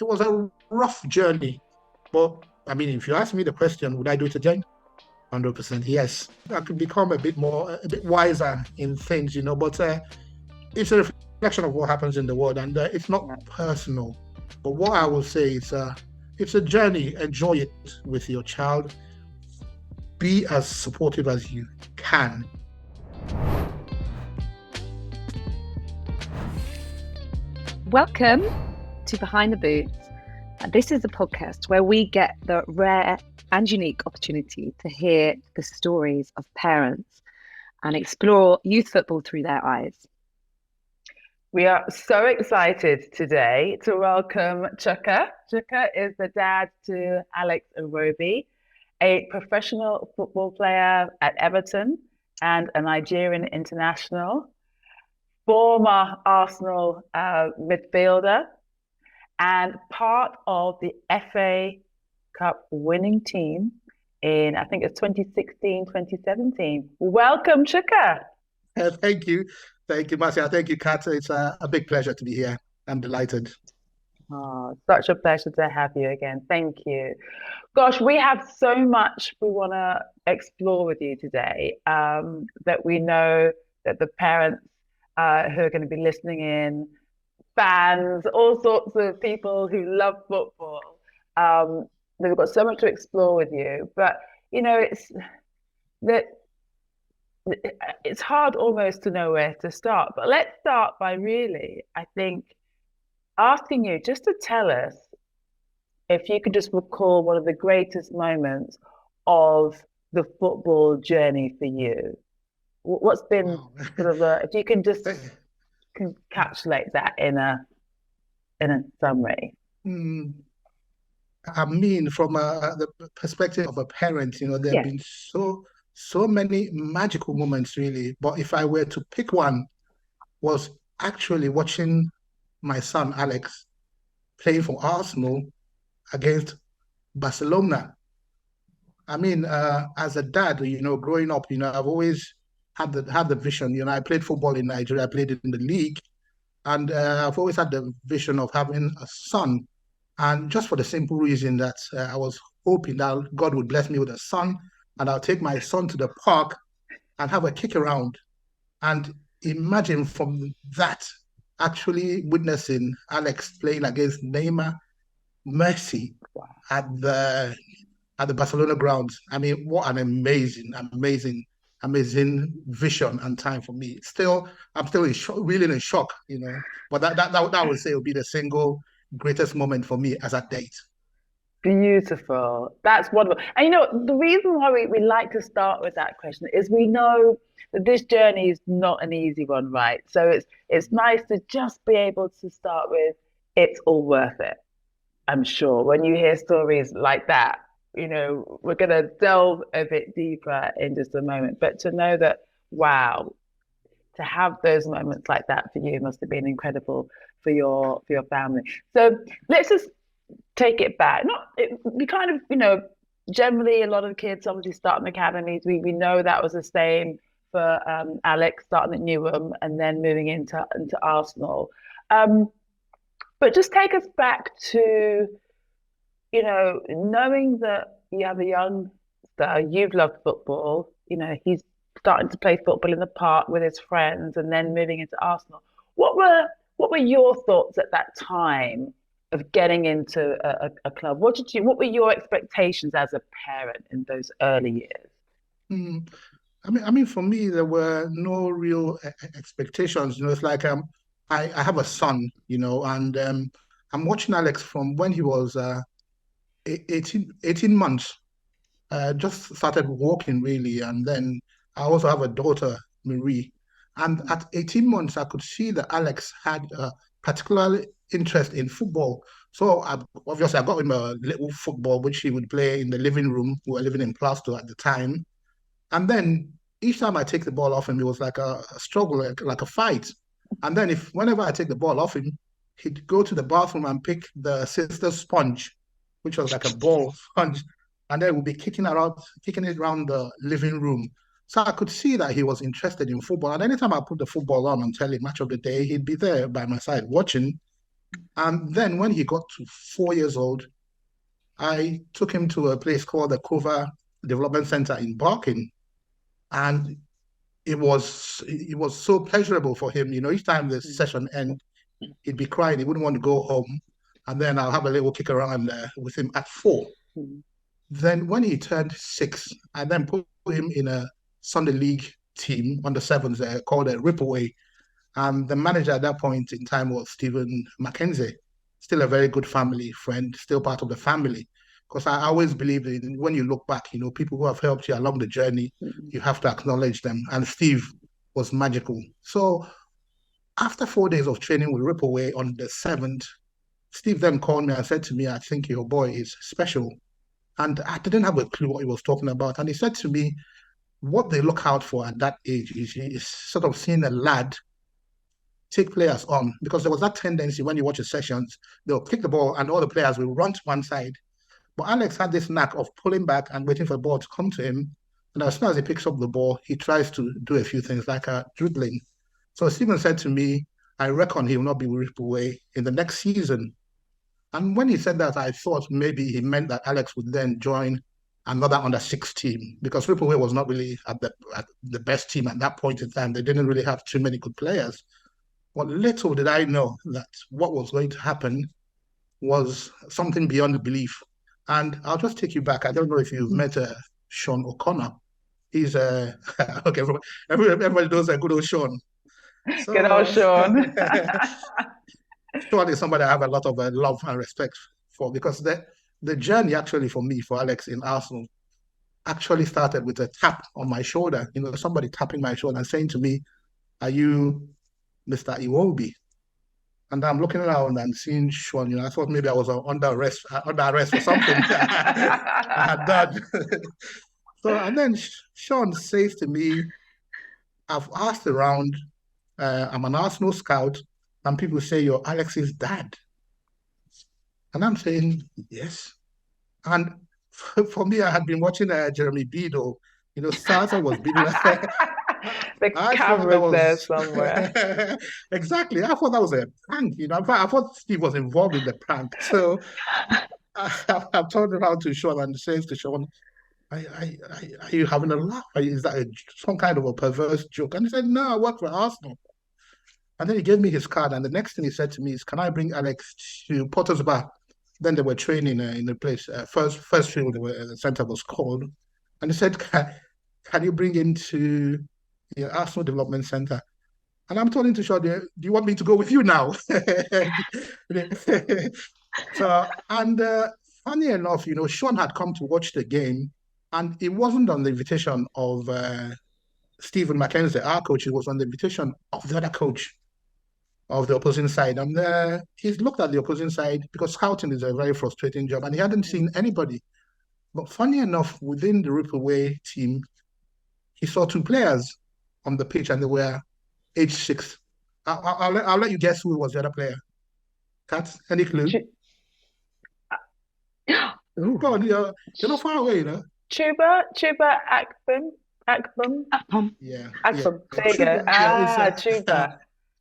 it was a rough journey. But I mean, if you ask me the question, would I do it again? 100% yes. I could become a bit wiser in things, but it's a reflection of what happens in the world, and it's not personal. But what I will say is, it's a journey. Enjoy it with your child. Be as supportive as you can. Welcome to Behind the Boots. This is a podcast where we get the rare and unique opportunity to hear the stories of parents and explore youth football through their eyes. We are so excited today to welcome Chuka. Chuka is the dad to Alex Iwobi, a professional football player at Everton and a Nigerian international, former Arsenal midfielder, and part of the FA Cup winning team in, I think it's 2016, 2017. Welcome, Chuka. Thank you. Thank you, Marcia. Thank you, Kat. It's a big pleasure to be here. I'm delighted. Oh, such a pleasure to have you again. Thank you. Gosh, we have so much we want to explore with you today, that we know that the parents who are going to be listening in, fans, all sorts of people who love football, we've got so much to explore with you. But, it's hard almost to know where to start. But let's start by really, I think, asking you just to tell us if you could just recall one of the greatest moments of the football journey for you. What's been sort of if you can just encapsulate that in a summary. I mean, from the perspective of a parent, there have been so many magical moments, really. But if I were to pick one, was actually watching my son Alex playing for Arsenal against Barcelona. I mean, as a dad, growing up, I've always had the vision. I played football in Nigeria. I played it in the league, and I've always had the vision of having a son. And just for the simple reason that I was hoping that God would bless me with a son, and I'll take my son to the park and have a kick around. And imagine from that, actually witnessing Alex playing against Neymar, Messi at the Barcelona grounds. I mean, what an amazing vision and time for me. I'm still really in shock, But that I would say would be the single greatest moment for me as a date. Beautiful. That's wonderful. And the reason why we like to start with that question is we know that this journey is not an easy one, right? So it's nice to just be able to start with, it's all worth it. I'm sure when you hear stories like that, we're going to delve a bit deeper in just a moment. But to know that, wow, to have those moments like that for you must have been incredible for your family. So let's just take it back. We kind of, generally a lot of kids obviously start in academies. We know that was the same for Alex starting at Newham and then moving into Arsenal. But just take us back to, knowing that you have a young star, you've loved football, he's starting to play football in the park with his friends and then moving into Arsenal. What were your thoughts at that time of getting into a club? What were your expectations as a parent in those early years? I mean, for me, there were no real expectations. It's like I have a son, and I'm watching Alex from when he was 18 months. Just started walking really, and then I also have a daughter, Marie. And at 18 months, I could see that Alex had a particular interest in football. So obviously, I got him a little football, which he would play in the living room. We were living in Plaistow at the time. And then each time I take the ball off him, it was like a struggle, like a fight. And then whenever I take the ball off him, he'd go to the bathroom and pick the sister's sponge, which was like a ball sponge. And then we'd be kicking it around the living room. So I could see that he was interested in football. And anytime I put the football on telly match of the day, he'd be there by my side watching. And then when he got to 4 years old, I took him to a place called the Cover Development Center in Barking. And it was so pleasurable for him. Each time the session ended, he'd be crying. He wouldn't want to go home. And then I'll have a little kick around with him at 4. Then when he turned 6, I then put him in a Sunday League team on the sevens called a Ripaway. And the manager at that point in time was Stephen Mackenzie, still a very good family friend, still part of the family. Because I always believe in when you look back, people who have helped you along the journey, you have to acknowledge them. And Steve was magical. So after 4 days of training with Ripaway on the 7th, Steve then called me and said to me, I think your boy is special. And I didn't have a clue what he was talking about. And he said to me, what they look out for at that age is sort of seeing a lad take players on, because there was that tendency when you watch the sessions, they'll kick the ball and all the players will run to one side. But Alex had this knack of pulling back and waiting for the ball to come to him. And as soon as he picks up the ball, he tries to do a few things like dribbling. So Stephen said to me, I reckon he will not be ripped away in the next season. And when he said that, I thought maybe he meant that Alex would then join another under-6 team, because Ripaway was not really at the best team at that point in time. They didn't really have too many good players. But little did I know that what was going to happen was something beyond belief. And I'll just take you back. I don't know if you've met Sean O'Connor. He's okay. Everybody knows a good old Sean. So, good old Sean. Sean is somebody I have a lot of love and respect for, because the journey actually for me, for Alex in Arsenal, actually started with a tap on my shoulder. Somebody tapping my shoulder and saying to me, "Are you Mr. Iwobi?" And I'm looking around and seeing Sean. I thought maybe I was under arrest for something I had done. So, and then Sean says to me, I've asked around, I'm an Arsenal scout, and people say you're Alex's dad. And I'm saying, yes. And for me, I had been watching Jeremy Beadle. Sarsa was beating the camera's there somewhere. Exactly. I thought that was a prank. I thought Steve was involved in the prank. So I've turned around to Sean and says to Sean, are you having a laugh? Is that some kind of a perverse joke? And he said, no, I work for Arsenal. And then he gave me his card. And the next thing he said to me is, can I bring Alex to Potter's Bar? Then they were training in the place. First field, the center was called. And he said, can you bring him to the Arsenal Development Center? And I'm telling to Sean, do you want me to go with you now? So, and funny enough, Sean had come to watch the game, and it wasn't on the invitation of Stephen Mackenzie, our coach. It was on the invitation of the other coach of the opposing side. And he's looked at the opposing side, because scouting is a very frustrating job, and he hadn't seen anybody. But funny enough, within the Ripaway team, he saw 2 players on the pitch, and they were age 6. I'll let you guess who was the other player. Kat, any clue? Go on, you're not far away, Chuba Akpom. Yeah. Akpom. There you go. Chuba.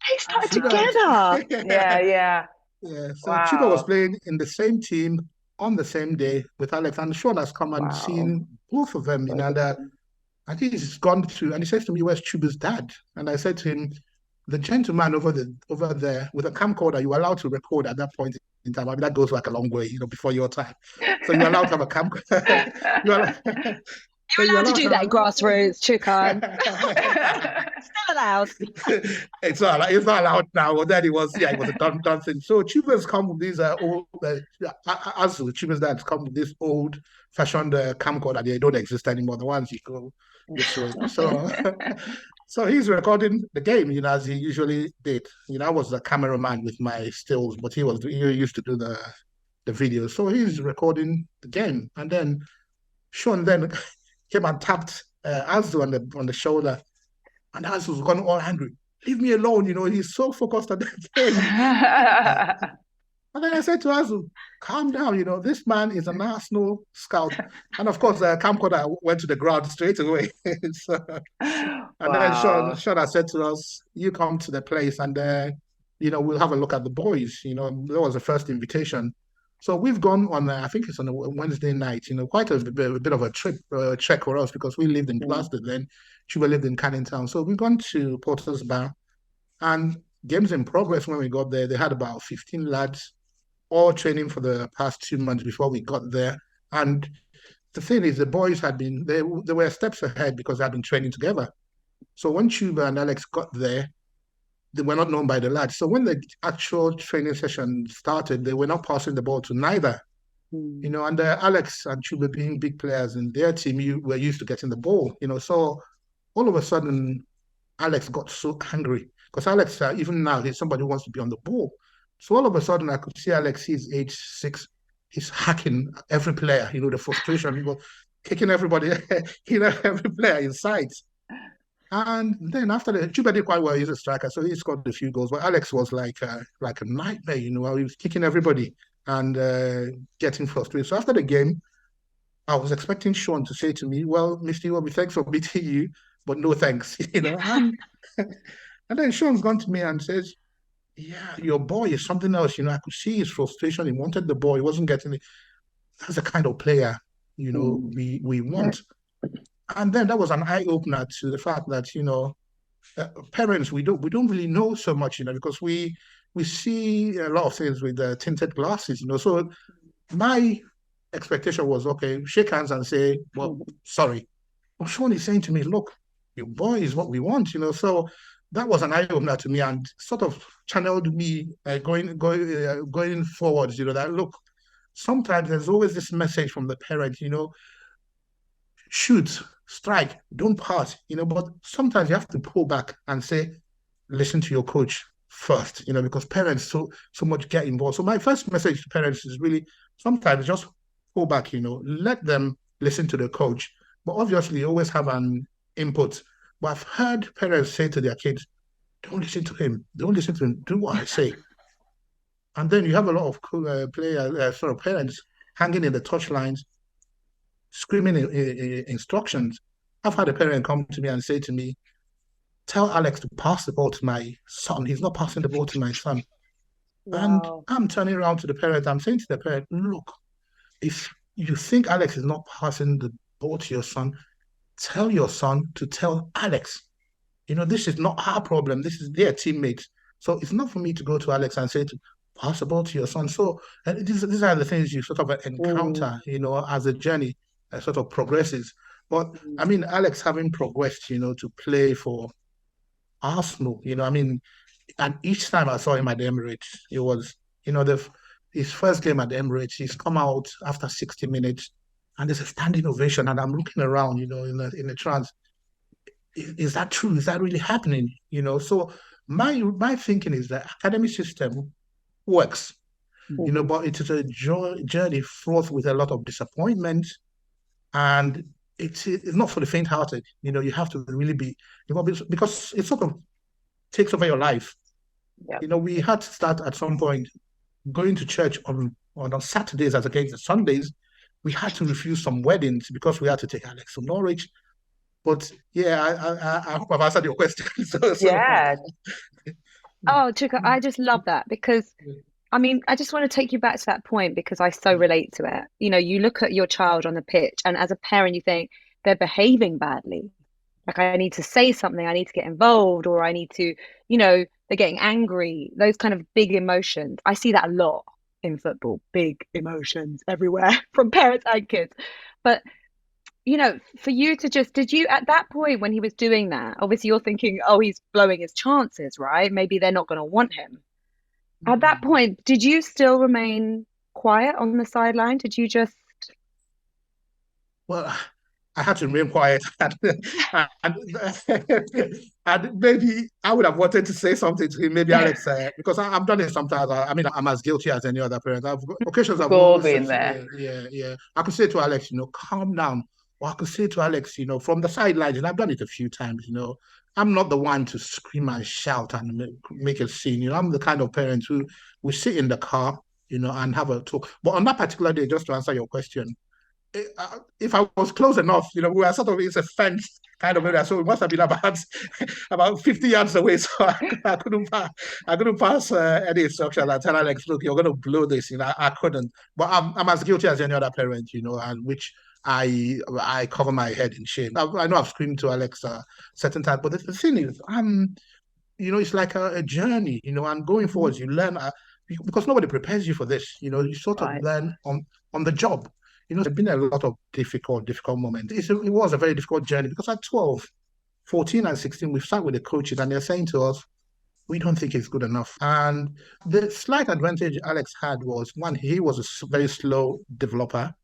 They started together. Yeah. So wow. Chuba was playing in the same team on the same day with Alex, and Sean has come and seen both of them. I think he's gone to, and he says to me, "Where's Chuba's dad?" And I said to him, "The gentleman over there with a camcorder, you were allowed to record at that point in time. I mean, that goes back a long way, before your time. So you're allowed to have a camcorder. You're allowed to do that in grassroots, Chuka. Still allowed. It's not allowed now. Well, then it was a done thing. So Chuba's come with these old, as Chuba's dad's come with this old-fashioned camcorder. They don't exist anymore. The ones you go this way. So he's recording the game, as he usually did. I was the cameraman with my stills, but he used to do the video. So he's recording the game, and then Sean then came and tapped Azu on the shoulder, and Azu was gone all angry. Leave me alone, he's so focused on the game. And then I said to Azu, calm down, this man is an Arsenal scout. And of course, the camcorder went to the ground straight away. Then Sean had said to us, you come to the place and we'll have a look at the boys. That was the first invitation. So we've gone on, I think it's on a Wednesday night, quite a bit of a trek for us because we lived in Glasgow then. Chuba lived in Canning Town. So we've gone to Porter's Bar, and games in progress when we got there. They had about 15 lads all training for the past 2 months before we got there. And the thing is, the boys they were steps ahead because they had been training together. So when Chuba and Alex got there, they were not known by the lads. So when the actual training session started, they were not passing the ball to neither. And Alex and Chuba being big players in their team, were used to getting the ball. So all of a sudden, Alex got so angry because Alex, even now, he's somebody who wants to be on the ball. So all of a sudden, I could see Alex, he's age 6, he's hacking every player, the frustration, kicking everybody, every player in sight. And then after that, Chuba did quite well. He's a striker, so he scored a few goals. But Alex was like a nightmare, he was kicking everybody and getting frustrated. So after the game, I was expecting Sean to say to me, "Well, Mr. Iwobi, thanks for beating you, but no thanks." And then Sean's gone to me and says, "Yeah, your boy is something else. I could see his frustration. He wanted the ball. He wasn't getting it. That's the kind of player, we want." And then that was an eye opener to the fact that parents, we don't really know so much, because we see a lot of things with tinted glasses, So my expectation was, okay, shake hands and say, "Well, sorry." Well, Sean is saying to me, "Look, your boy is what we want," So that was an eye opener to me and sort of channeled me going forward. That look, sometimes there's always this message from the parent, shoot, strike, don't pass, but sometimes you have to pull back and say, listen to your coach first, because parents so much get involved. So my first message to parents is really sometimes just pull back, let them listen to the coach, but obviously always have an input. But I've heard parents say to their kids, don't listen to him, do what I say. And then you have a lot of parents hanging in the touchlines, screaming instructions. I've had a parent come to me and say to me, "Tell Alex to pass the ball to my son. He's not passing the ball to my son." Wow. And I'm turning around to the parent. I'm saying to the parent, "Look, if you think Alex is not passing the ball to your son, tell your son to tell Alex. This is not our problem. This is their teammates. So it's not for me to go to Alex and say to pass the ball to your son." So these are the things you sort of encounter, as a journey sort of progresses. But I mean, Alex having progressed, to play for Arsenal, and each time I saw him at the Emirates, it was, his first game at the Emirates, he's come out after 60 minutes and there's a standing ovation, and I'm looking around, in the trance. Is that true? Is that really happening? So my thinking is that academy system works, but it is a journey fraught with a lot of disappointment, and it's not for the faint-hearted. You have to really be, because it sort of takes over your life. Yep. We had to start at some point going to church on Saturdays as against the Sundays. We had to refuse some weddings because we had to take Alex to Norwich. But yeah, I hope I've answered your question. Yeah. Oh, Chuka, I just love that because, I just want to take you back to that point because I so relate to it. You look at your child on the pitch and as a parent, you think they're behaving badly. Like, I need to say something, I need to get involved, or I need to, they're getting angry, those kind of big emotions. I see that a lot in football, big emotions everywhere from parents and kids. But, for you to did you, at that point when he was doing that, obviously you're thinking, oh, he's blowing his chances, right? Maybe they're not going to want him. At that point, did you still remain quiet on the sideline? Did you just... Well, I had to remain quiet, and maybe I would have wanted to say something to him. Maybe Alex, because I've done it sometimes. I'm as guilty as any other parent. Occasions I've all been there. Yeah. I could say to Alex, calm down. Or I could say to Alex, from the sidelines, and I've done it a few times. I'm not the one to scream and shout and make a scene. I'm the kind of parent who we sit in the car, and have a talk. But on that particular day, just to answer your question, if I was close enough, we were sort of, it's a fence kind of area, so it must have been about about 50 yards away. So I couldn't pass any instruction and tell Alex, look, you're going to blow this. I couldn't. But I'm as guilty as any other parent, and which I cover my head in shame. I know I've screamed to Alex certain times, but the thing is, it's like a journey, and going forwards, you learn because nobody prepares you for this. You sort of learn on the job. There's been a lot of difficult moments. It was a very difficult journey because at 12, 14 and 16, we've sat with the coaches and they're saying to us, we don't think it's good enough. And the slight advantage Alex had was, one, he was a very slow developer.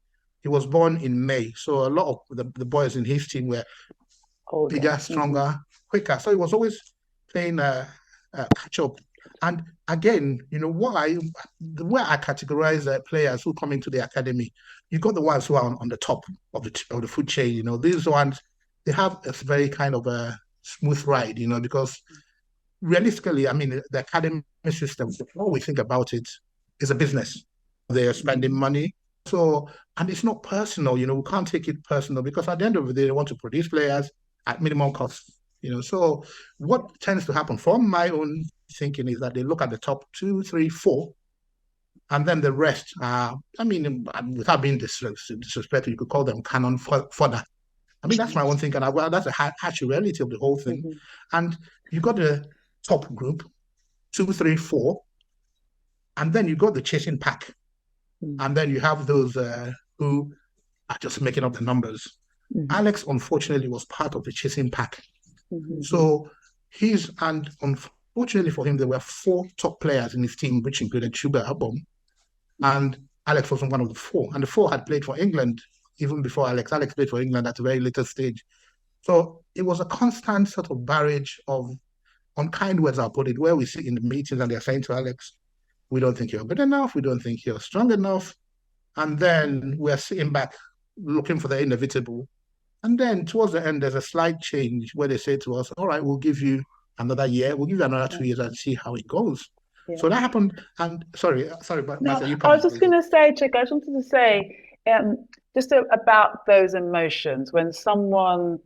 He was born in May. So a lot of the boys in his team were bigger, stronger, quicker. So he was always playing catch up. And again, the way I categorize players who come into the academy, you got the ones who are on the top of the food chain. These ones, they have a very kind of a smooth ride, because realistically, the academy system, what we think about it is a business. They're spending money. So, and it's not personal, we can't take it personal because at the end of the day, they want to produce players at minimum cost. So what tends to happen from my own thinking is that they look at the top 2, 3, 4, and then the rest are, without being disrespectful, you could call them cannon fodder. That's my own thinking. That's a harsh reality of the whole thing. And you got the top group, 2, 3, 4, and then you got the chasing pack. And then you have those who are just making up the numbers. Alex, unfortunately, was part of the chasing pack. So and unfortunately for him, there were 4 top players in his team, which included Chuka Iwobi, and Alex wasn't one of the 4. And the 4 had played for England even before Alex. Alex played for England at a very later stage. So it was a constant sort of barrage of unkind words, I'll put it, where we sit in the meetings and they're saying to Alex, we don't think you're good enough, we don't think you're strong enough. And then we're sitting back looking for the inevitable. And then towards the end, there's a slight change where they say to us, all right, we'll give you another year, we'll give you another 2 years and see how it goes. Yeah. So that happened. And sorry, but no, I was just going to say, Chuka, I just wanted to say just about those emotions when someone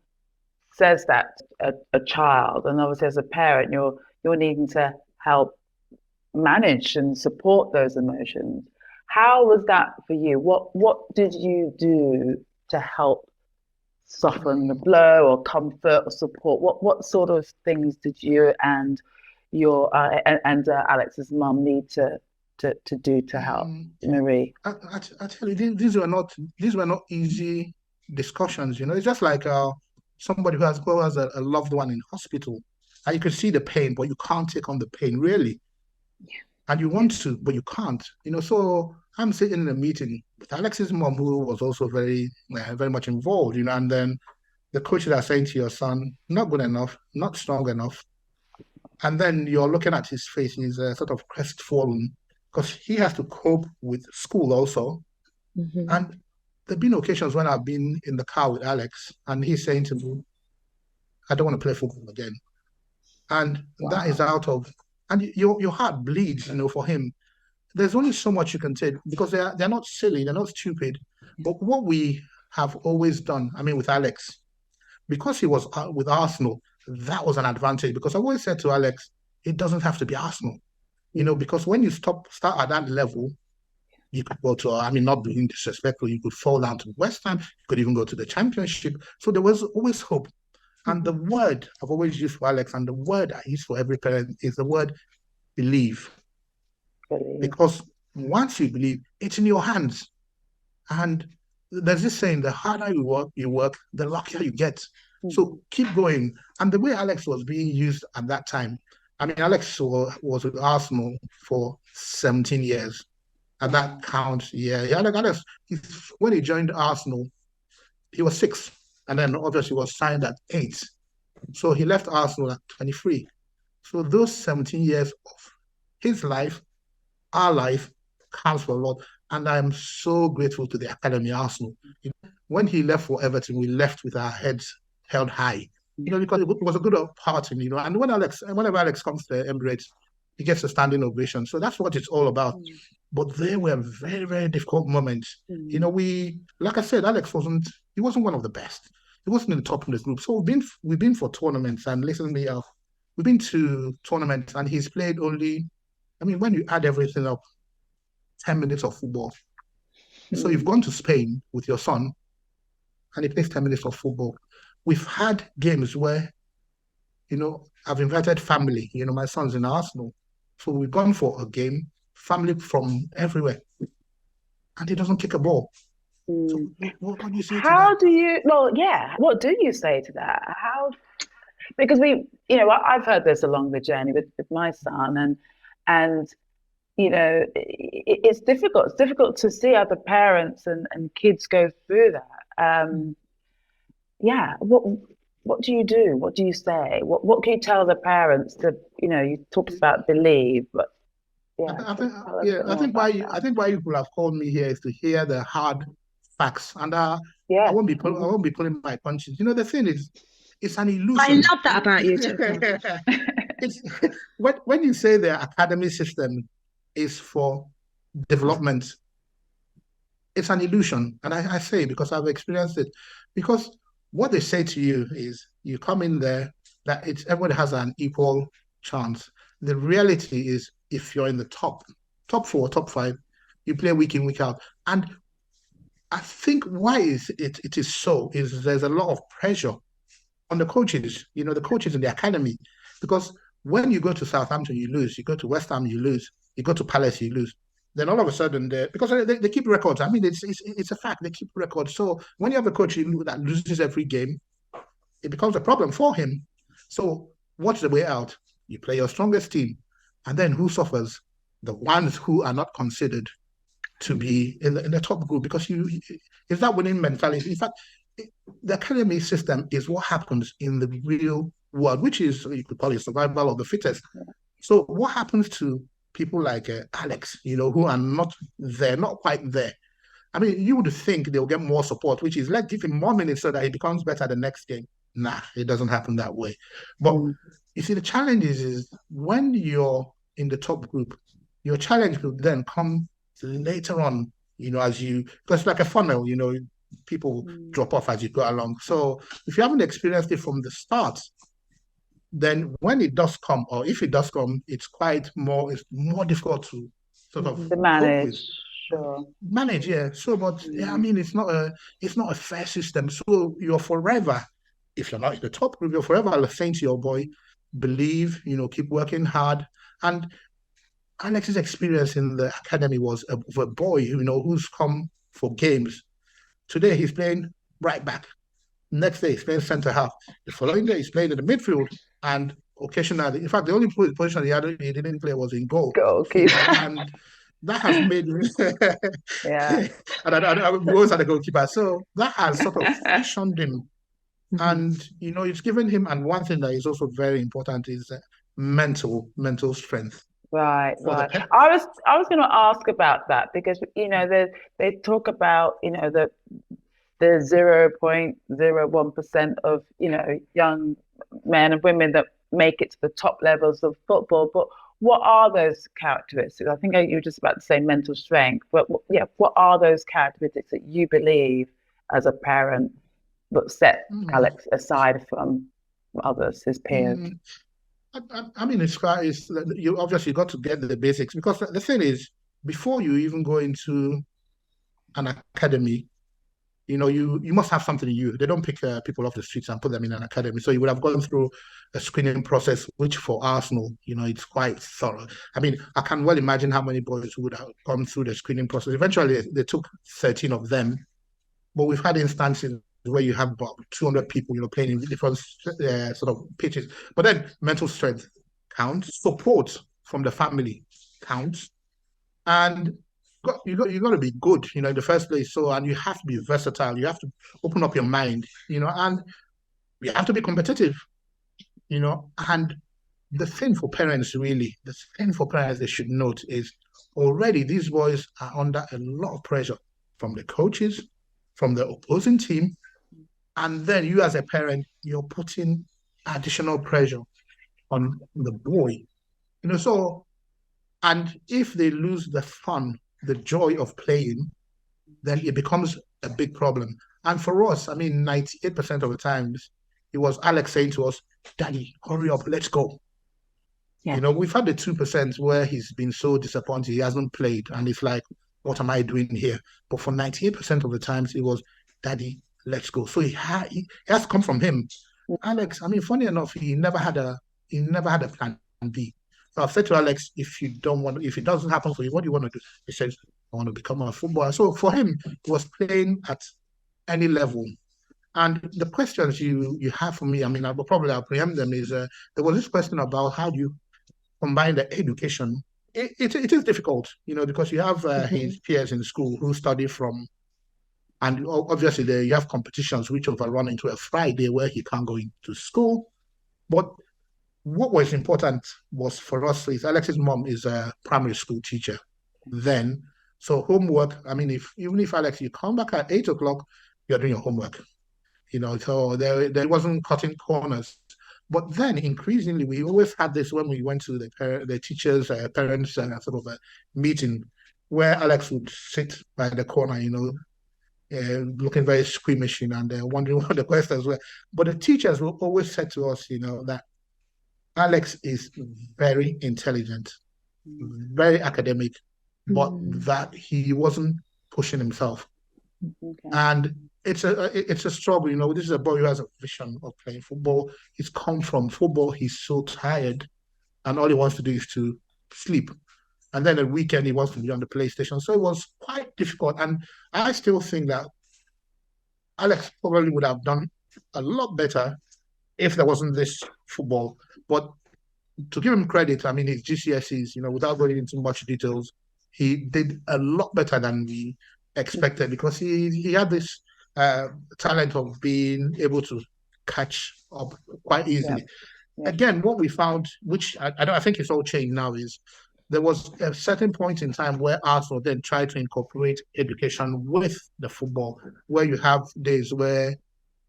says that a child, and obviously as a parent, you're needing to help manage and support those emotions. How was that for you? What did you do to help soften the blow or comfort or support? What sort of things did you and your Alex's mum need to do to help Marie? I tell you, these were not easy discussions. It's just like somebody who has a loved one in hospital, and you can see the pain, but you can't take on the pain really. Yeah. And you want to, but you can't. So I'm sitting in a meeting with Alex's mom, who was also very, very much involved. And then the coaches are saying to your son, not good enough, not strong enough. And then you're looking at his face, he's sort of crestfallen because he has to cope with school also. And there've been occasions when I've been in the car with Alex and he's saying to me, I don't want to play football again. And that is out of, and your heart bleeds, for him. There's only so much you can take because they're not silly, they're not stupid. But what we have always done, with Alex, because he was with Arsenal, that was an advantage because I always said to Alex, it doesn't have to be Arsenal, because when you start at that level, you could go to, not being disrespectful, you could fall down to West Ham, you could even go to the Championship. So there was always hope. And the word I've always used for Alex and the word I use for every parent is the word believe. Because once you believe, it's in your hands. And there's this saying, the harder you work, the luckier you get. So keep going. And the way Alex was being used at that time, Alex was with Arsenal for 17 years. And that counts, yeah. Alex, when he joined Arsenal, he was 6. And then obviously was signed at 8. So he left Arsenal at 23. So those 17 years of his life, our life, counts for a lot. And I'm so grateful to the Academy Arsenal. When he left for Everton, we left with our heads held high, because it was a good party, and whenever Alex comes to Emirates, he gets a standing ovation. So that's what it's all about. but there were very, very difficult moments. Mm. Like I said, Alex he wasn't one of the best. He wasn't in the top of the group. So we've been for tournaments, and listen to me, we've been to tournaments, and he's played only, I mean, when you add everything up, 10 minutes of football. So you've gone to Spain with your son, and he plays 10 minutes of football. We've had games where, I've invited family. My son's in Arsenal. So we've gone for a game, family from everywhere, and he doesn't kick a ball. So what do you say to that? What do you say to that? Because I've heard this along the journey with my son, and it's difficult. It's difficult to see other parents and kids go through that. What do you do? What do you say? What can you tell the parents to, you talked about believe, but I think why you have called me here is to hear the hard facts, and I won't be pulling my punches. The thing is, it's an illusion. I love that about you, Chuka. It's when you say the academy system is for development, it's an illusion, and I say because I've experienced it. Because what they say to you is, you come in there that everybody has an equal chance. The reality is, if you're in the top 4, top 5, you play week in, week out. And I think why it is so is there's a lot of pressure on the coaches, the coaches in the academy. Because when you go to Southampton, you lose. You go to West Ham, you lose. You go to Palace, you lose. Then all of a sudden, because they keep records. I mean, it's a fact. They keep records. So when you have a coach that loses every game, it becomes a problem for him. So what's the way out? You play your strongest team. And then who suffers? The ones who are not considered to be in the top group, because it's that winning mentality. In fact, the academy system is what happens in the real world, which is, you could call it survival of the fittest. So what happens to people like Alex, who are not quite there? I mean, you would think they'll get more support, which is, let's give him more minutes so that he becomes better the next game. Nah, it doesn't happen that way. But you see, the challenge is when you're in the top group, your challenge will then come later on, because it's like a funnel, people drop off as you go along. So if you haven't experienced it from the start, then when it does come, or if it does come, it's more difficult to sort of manage. Sure. Manage, yeah. So, but I mean, it's not a fair system. So you're forever, if you're not in the top group, you're forever saying to your boy, believe, keep working hard. And Alex's experience in the academy was of a boy, who's come for games. Today he's playing right back. Next day he's playing centre half. The following day he's playing in the midfield, and occasionally, in fact, the only position he didn't play was in goal. Goalkeeper. And that has made and we always had a goalkeeper. So that has sort of fashioned him. And it's given him, and one thing that is also very important is mental strength. Right. I was going to ask about that, because they talk about the 0.01% of young men and women that make it to the top levels of football. But what are those characteristics? I think you were just about to say mental strength, but what are those characteristics that you believe as a parent that set Alex aside from others, his peers? I mean, you obviously got to get the basics, because the thing is, before you even go into an academy, you must have something in you. They don't pick people off the streets and put them in an academy. So you would have gone through a screening process, which for Arsenal, it's quite thorough. I mean, I can well imagine how many boys would have gone through the screening process. Eventually, they took 13 of them, but we've had instances where you have about 200 people, playing in different sort of pitches. But then mental strength counts, support from the family counts, and you got to be good, in the first place. So, and you have to be versatile. You have to open up your mind, and you have to be competitive, And the thing for parents, they should note is, already these boys are under a lot of pressure from the coaches, from the opposing team. And then you as a parent, you're putting additional pressure on the boy. So And if they lose the fun, the joy of playing, then it becomes a big problem. And for us, I mean, 98% of the times, it was Alex saying to us, Daddy, hurry up, let's go. Yeah. You know, we've had the 2% where he's been so disappointed he hasn't played. And it's like, what am I doing here? But for 98% of the times, it was, Daddy, let's go. So he has to come from him. Alex, I mean, funny enough, he never had a plan B. So I've said to Alex, if it doesn't happen for you, what do you want to do? He says, I want to become a footballer. So for him, he was playing at any level. And the questions you have for me, I mean, I'll preempt them, is there was this question about how do you combine the education. It is difficult, you know, because you have his peers in school who study from, and obviously you have competitions which overrun into a Friday where he can't go into school. But what was important was for us is Alex's mom is a primary school teacher then. So homework, I mean, even if Alex, you come back at 8 o'clock, you're doing your homework, you know, so there wasn't cutting corners. But then increasingly, we always had this when we went to the teachers, parents, sort of a meeting where Alex would sit by the corner, you know, looking very squeamish and wondering what the questions were. But the teachers will always say to us, you know, that Alex is very intelligent, very academic, but that he wasn't pushing himself. Okay. And it's a struggle, you know. This is a boy who has a vision of playing football. He's come from football. He's so tired, and all he wants to do is to sleep. And then at weekend he wants to be on the PlayStation. So it was quite difficult. And I still think that Alex probably would have done a lot better if there wasn't this football. But to give him credit, I mean, his GCSEs, you know, without going into much details, he did a lot better than we expected because he had this talent of being able to catch up quite easily. Yeah. Again, what we found, which I think it's all changed now, is there was a certain point in time where Arsenal then tried to incorporate education with the football, where you have days where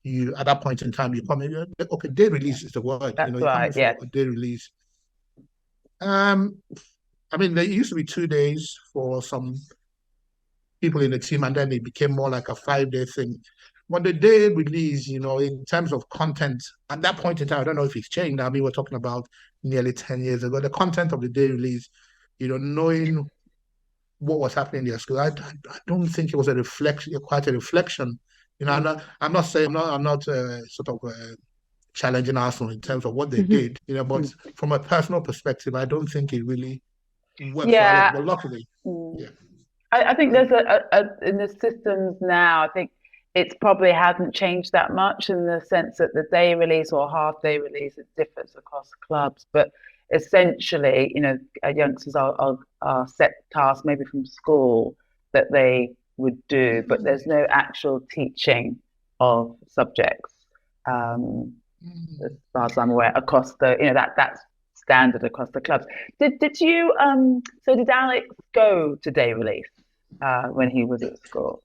you, at that point in time, you come in, okay, day release is the word. That's, you know, right, yeah. Day release. I mean, there used to be 2 days for some people in the team, and then it became more like a 5-day thing. But the day release, you know, in terms of content, at that point in time, I don't know if it's changed. I mean, we're talking about nearly 10 years ago. The content of the day release, you know, knowing what was happening in their school, I don't think it was quite a reflection. You know, I'm not saying, I'm not sort of challenging Arsenal in terms of what they did, you know, but from a personal perspective, I don't think it really worked for Alex, but luckily, yeah. I think there's in the systems now, I think it probably hasn't changed that much in the sense that the day release or half day release, it differs across clubs. But essentially, you know, youngsters are set tasks maybe from school that they would do, but there's no actual teaching of subjects, as far as I'm aware, across the, you know, that's standard across the clubs. Did you so did Alex go to day release when he was at school?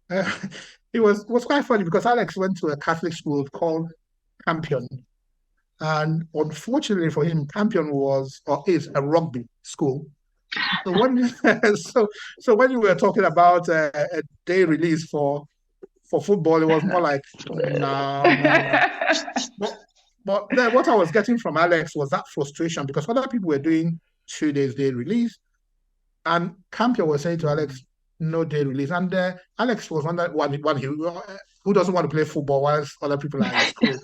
It was quite funny because Alex went to a Catholic school called Campion, and unfortunately for him, Campion was or is a rugby school. So when so when you were talking about a day release for football, it was more like no. But then what I was getting from Alex was that frustration because other people were doing 2 days day release, and Campion was saying to Alex, no day release. And Alex was one who doesn't want to play football whilst other people are in school.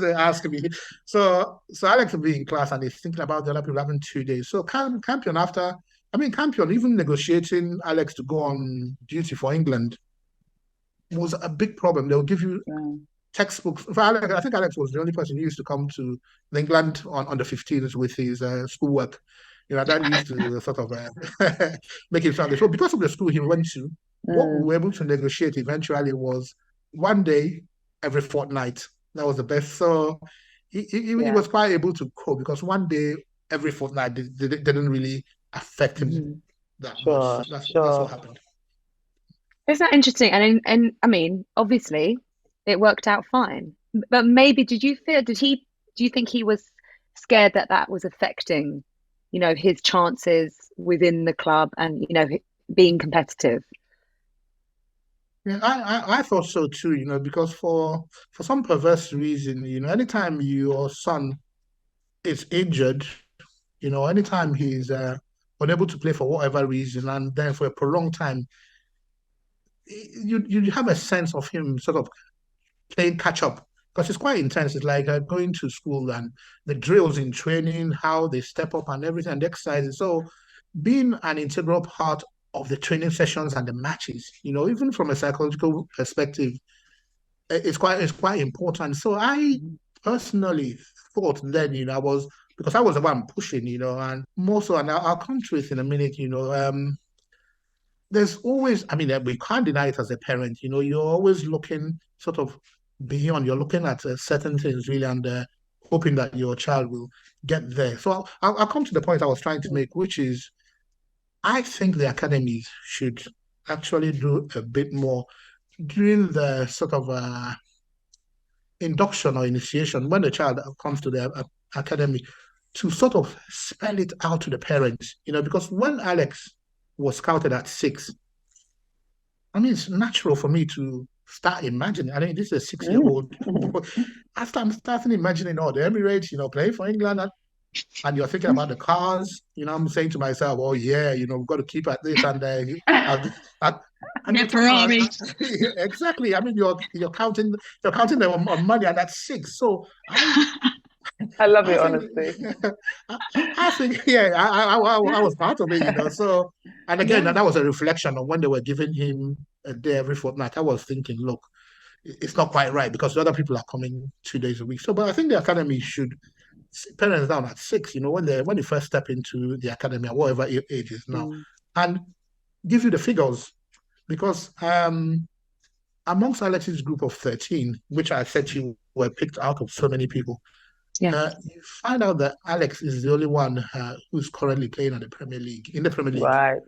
They ask me. So Alex will be in class and he's thinking about the other people having 2 days. So Campion Campion even negotiating Alex to go on duty for England was a big problem. They'll give you textbooks. For Alex, I think Alex was the only person who used to come to England on the 15th with his schoolwork. You know, that used to sort of make him sound. So because of the school he went to, what we were able to negotiate eventually was 1 day every fortnight. That was the best. So he was quite able to cope because 1 day every fortnight didn't really affect him that much. That's what happened. Isn't that interesting? And I mean, obviously, it worked out fine. But maybe do you think he was scared that was affecting his chances within the club and, being competitive? Yeah, I thought so too, because for some perverse reason, anytime your son is injured, anytime he's unable to play for whatever reason, and then for a prolonged time, you have a sense of him sort of playing catch up because it's quite intense. It's like going to school and the drills in training, how they step up and everything, and the exercises. So being an integral part of the training sessions and the matches, even from a psychological perspective, it's quite important. So I personally thought then, because I was the one pushing, and more so, and I'll come to it in a minute, there's always, I mean, we can't deny it as a parent, you're always looking sort of beyond, you're looking at certain things really and hoping that your child will get there. So I'll come to the point I was trying to make, which is I think the academies should actually do a bit more during the sort of induction or initiation when the child comes to the academy to sort of spell it out to the parents, because when Alex was scouted at 6, I mean, it's natural for me to start imagining. I mean, this is a 6-year-old. I'm starting imagining all the Emirates, playing for England, and you're thinking about the cars. I'm saying to myself, oh yeah, we've got to keep at this and and Ferrari. Exactly. I mean, you're counting the money, and that's 6. So I love your honesty. I think, yeah, I was part of it, So, and again, that was a reflection on when they were giving him a day every fortnight. I was thinking, look, it's not quite right because the other people are coming 2 days a week. So, but I think the academy should sit parents down at 6, when they first step into the academy at whatever age is now, and give you the figures, because amongst Alex's group of 13, which I said you were picked out of so many people. You find out that Alex is the only one who's currently playing in the Premier League. Right.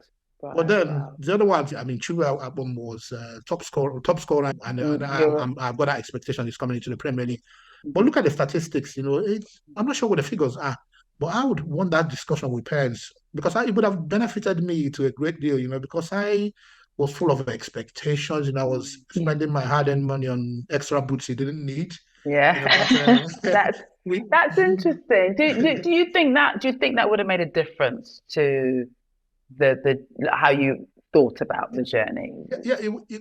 But then the other ones, I mean, Chuka Iwobi was top scorer, and I've got that expectation he's coming into the Premier League. But look at the statistics. I'm not sure what the figures are, but I would want that discussion with parents because it would have benefited me to a great deal. Because I was full of expectations. I was spending my hard-earned money on extra boots he didn't need. Yeah, that's interesting. Do you think that would have made a difference to the how you thought about the journey? Yeah,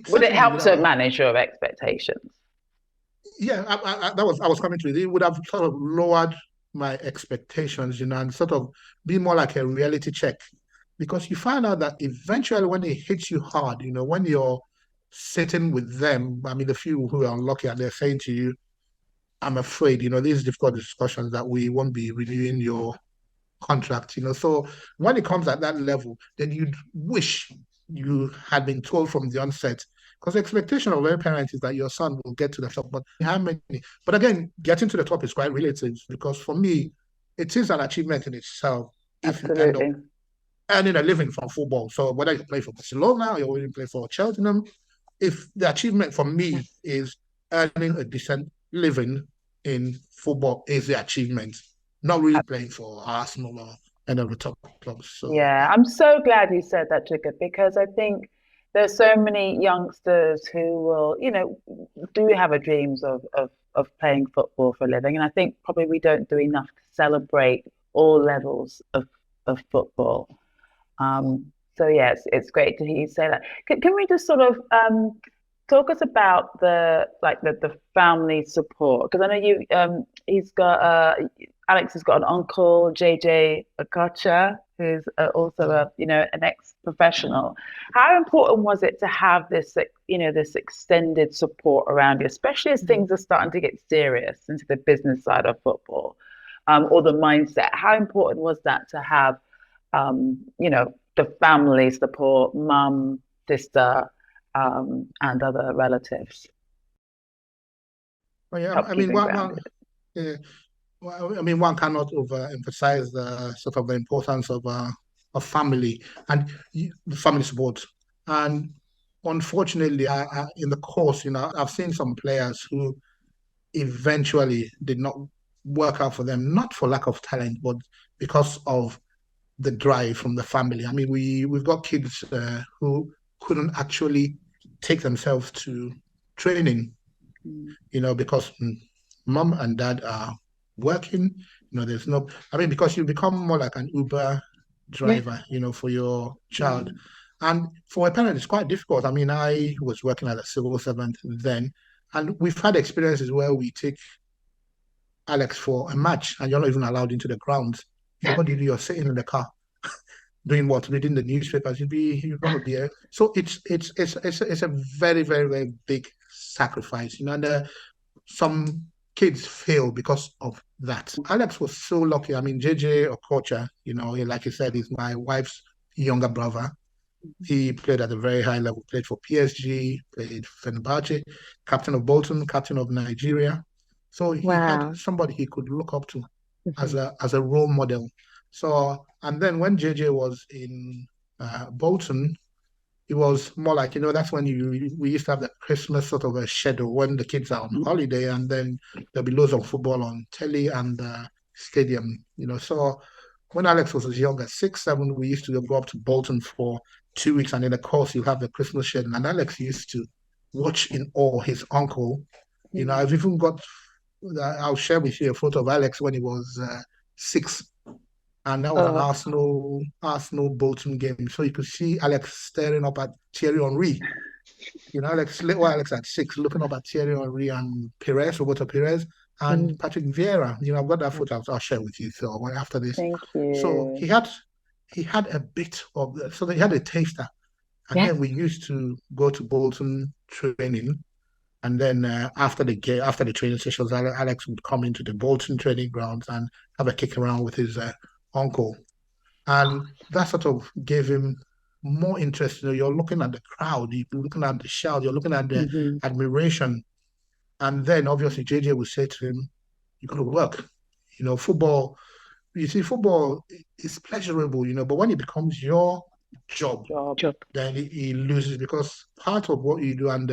would it help to manage your expectations? Yeah, I was coming to it. It would have sort of lowered my expectations, and sort of be more like a reality check, because you find out that eventually when it hits you hard, when you're sitting with them, I mean, the few who are unlucky and they're saying to you, I'm afraid, these difficult discussions that we won't be renewing your contract, So when it comes at that level, then you'd wish you had been told from the onset, because the expectation of every parent is that your son will get to the top. But how many? But again, getting to the top is quite relative, because for me, it is an achievement in itself if you end up earning a living from football. So whether you play for Barcelona or you play for Cheltenham, if the achievement for me is earning a decent living in football is the achievement, not really playing for Arsenal or any of the top clubs. So. Yeah, I'm so glad you said that, Chuka, because I think there's so many youngsters who will, do have a dreams of playing football for a living, and I think probably we don't do enough to celebrate all levels of football. So yes, it's great to hear you say that. Can we just sort of talk us about the family support? Because I know Alex has got an uncle, JJ Okocha, who's also an ex-professional. How important was it to have this extended support around you, especially as things are starting to get serious into the business side of football, or the mindset? How important was that to have, the family support, mum, sister, and other relatives? Well, yeah, one cannot overemphasize the sort of the importance of family and family support. And unfortunately, in the course, I've seen some players who eventually did not work out for them, not for lack of talent, but because of the drive from the family. I mean, we've got kids who couldn't actually take themselves to training, because mom and dad are working. There's no. I mean, because you become more like an Uber driver, for your child. And for a parent, it's quite difficult. I mean, I was working as a civil servant then, and we've had experiences where we take Alex for a match and you're not even allowed into the grounds. So what do you do? You're sitting in the car doing what? Reading the newspapers. You're going to be a, so it's a very, very, very big sacrifice, and some kids fail because of that. Alex was so lucky. I mean, JJ Okocha, like you said, is my wife's younger brother. He played at a very high level, played for PSG, played Fenerbahce, captain of Bolton, captain of Nigeria. So he had somebody he could look up to as a role model. So, and then when JJ was in Bolton, it was more like, that's when we used to have the Christmas sort of a schedule when the kids are on holiday, and then there'll be loads of football on telly and stadium, So when Alex was as young as 6, 7, we used to go up to Bolton for 2 weeks, and in the course you have the Christmas schedule. And Alex used to watch in awe his uncle. I've even got, I'll share with you a photo of Alex when he was 6. And that was an Arsenal Bolton game. So you could see Alex staring up at Thierry Henry. Little Alex at 6, looking up at Thierry Henry and Roberto Perez and Patrick Vieira. I've got that photo. I'll share with you. So after this, thank you. So he had a bit of so he had a taster, and then we used to go to Bolton training. And then after the training sessions, Alex would come into the Bolton training grounds and have a kick around with his uncle. And that sort of gave him more interest. You're looking at the crowd, you're looking at the shout, you're looking at the admiration. And then obviously JJ would say to him, you got to work. Football, football is pleasurable, but when it becomes your job. Then he loses, because part of what you do, and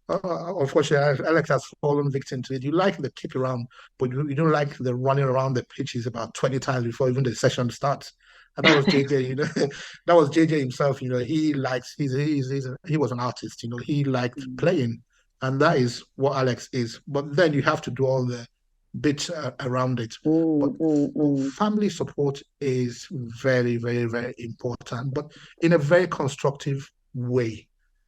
unfortunately Alex has fallen victim to it. You like the kick around, but you don't like the running around the pitches about 20 times before even the session starts. And that was JJ, that was JJ himself. He was an artist. He liked playing, and that is what Alex is. But then you have to do all the bits around it. But family support is very, very, very important, but in a very constructive way.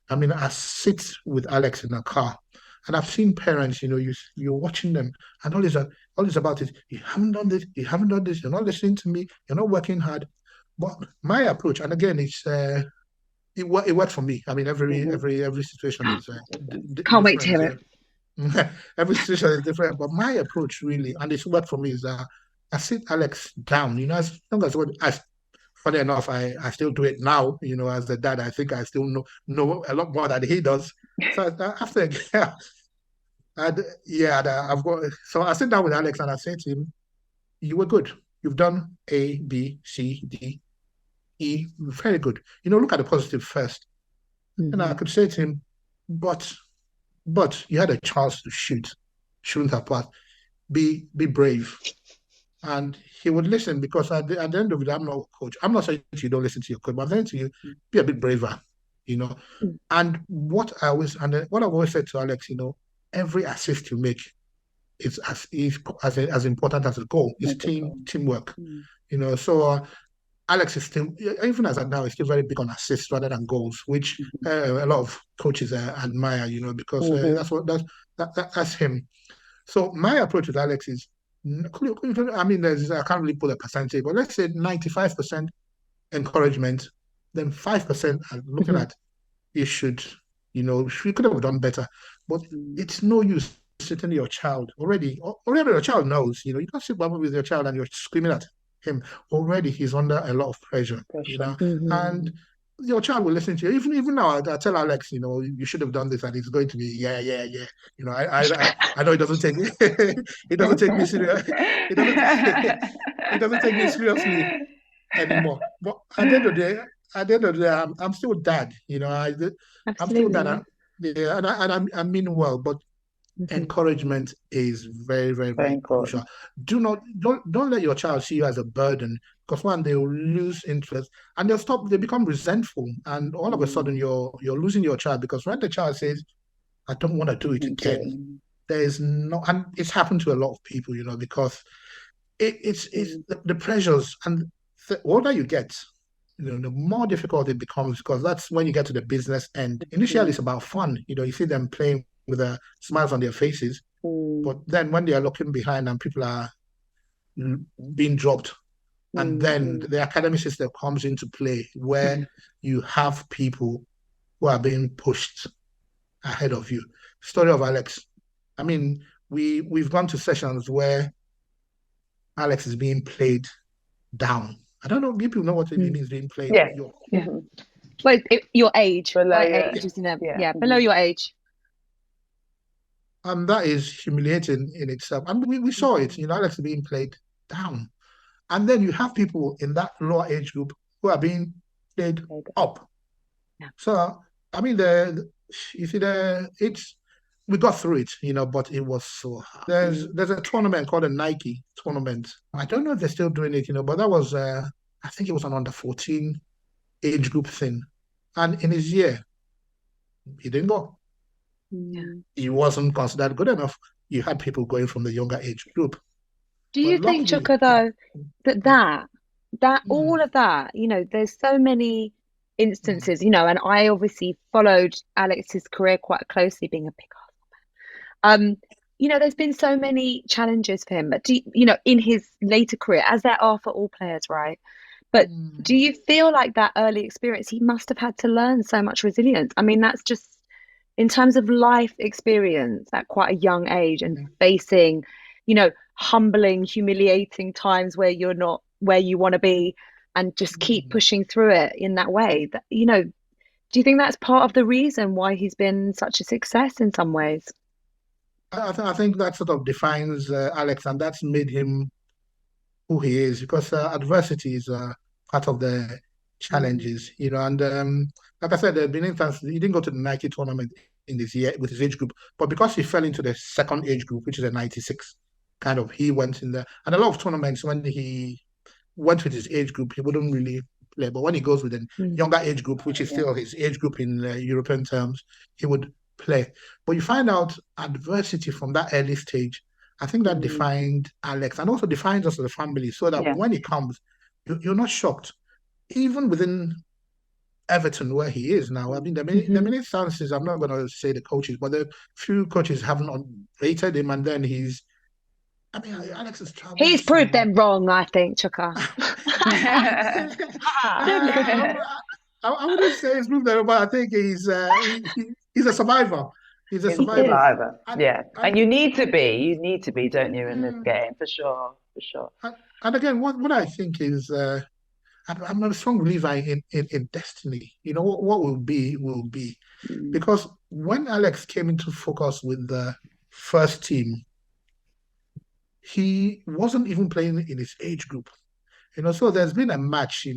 I mean, I sit with Alex in a car, and I've seen parents, you're watching them, and all this about it. You haven't done this, you're not listening to me, you're not working hard. But my approach, and again, it's it worked for me. I mean, every situation is can't wait to hear it. Every situation is different, but my approach really, and it's worked for me, is I sit Alex down. As long as funny enough, I still do it now. As a dad, I think I still know a lot more than he does. So after I've got. So I sit down with Alex and I say to him, "You were good. You've done A, B, C, D, E. Very good. Look at the positive first." And I could say to him, "But you had a chance to shouldn't have passed. Be brave." And he would listen, because at the end of it, I'm not a coach. I'm not saying you don't listen to your coach, but I'm saying to you, be a bit braver, And what I've always said to Alex, every assist you make is as important as the goal. It's teamwork, So Alex is still, even as of now, is still very big on assists rather than goals, which a lot of coaches admire, because that's him. So my approach with Alex is, I mean, I can't really put a percentage, but let's say 95% encouragement, then 5% looking at you should, she could have done better, but it's no use sitting your child already your child knows, you don't sit with your child and you're screaming at him. Already he's under a lot of pressure. And your child will listen to you. Even now, I tell Alex, you should have done this, and he's going to be, yeah. I know it doesn't take me, it doesn't take me serious. It doesn't take me seriously anymore. But at the end of the day, I'm still dad. I'm still dad. And I mean well, but encouragement is very, very, very crucial. Don't let your child see you as a burden, because one, they will lose interest and they become resentful, and all of a sudden you're losing your child, because when the child says, I don't want to do it again, there is no, and it's happened to a lot of people, because it's the pressures, and the older you get, the more difficult it becomes, because that's when you get to the business end. Initially, it's about fun. You see them playing with smiles on their faces, but then when they are looking behind and people are being dropped, and then the academic system comes into play, where you have people who are being pushed ahead of you. Story of Alex. I mean, we've gone to sessions where Alex is being played down. I don't know, people know what it means being played. Well, your age. Below your age. And that is humiliating in itself. And we saw it, Alex is being played down. And then you have people in that lower age group who are being played up. Yeah. So, I mean, we got through it, but it was so hard. There's a tournament called the Nike tournament. I don't know if they're still doing it, but that was, I think it was an under 14 age group thing. And in his year, he didn't go. Yeah. He wasn't considered good enough. You had people going from the younger age group. Do you think, Chuka, though, that all of that, there's so many instances, and I obviously followed Alex's career quite closely, being a big Arsenal fan. There's been so many challenges for him, but in his later career, as there are for all players, right? But do you feel like that early experience, he must have had to learn so much resilience? I mean, that's just in terms of life experience at quite a young age, and facing, humbling, humiliating times where you're not where you want to be, and just keep pushing through it in that way. That, do you think that's part of the reason why he's been such a success in some ways? I think that sort of defines Alex, and that's made him who he is, because adversity is part of the challenges, and like I said, there have been instances he didn't go to the Nike tournament in this year with his age group, but because he fell into the second age group, which is a 96, he went in there. And a lot of tournaments, when he went with his age group, he wouldn't really play, but when he goes with a younger age group, which is still his age group in European terms, he would play. But you find out adversity from that early stage. I think that defined Alex, and also defines us as a family, so that when he comes, you're not shocked. Even within Everton, where he is now, I mean, there are many instances, I'm not going to say the coaches, but the few coaches haven't rated him, and then Alex is traveling. He's proved them wrong, I think, Chuka. I wouldn't say he's proved them, but I think he's a survivor. He's a survivor. And you need to be, don't you, in this game, for sure. And again, what I think is, I'm a strong believer in destiny. What will be, will be. Because when Alex came into focus with the first team, he wasn't even playing in his age group. So there's been a match,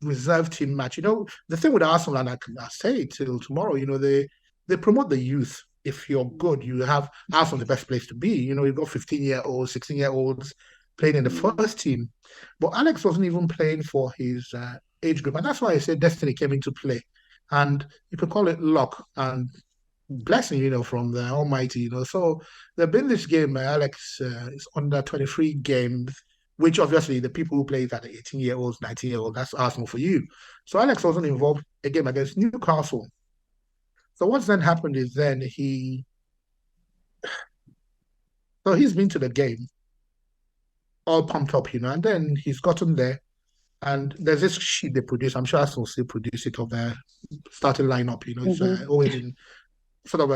reserve team match. The thing with Arsenal, and I'll say it till tomorrow, they promote the youth. If you're good, you have Arsenal the best place to be. You've got 15-year-olds, 16-year-olds playing in the first team. But Alex wasn't even playing for his age group. And that's why I said destiny came into play. And you could call it luck and blessing, from the Almighty, So there have been this game, Alex is under 23 games, which obviously the people who play at the 18-year-olds, 19-year-olds, that's Arsenal for you. So Alex wasn't involved a game against Newcastle. So what's then happened is then he's been to the game, all pumped up, and then he's gotten there, and there's this sheet they produce. I'm sure Arsenal still produce it of the starting lineup. It's always in sort of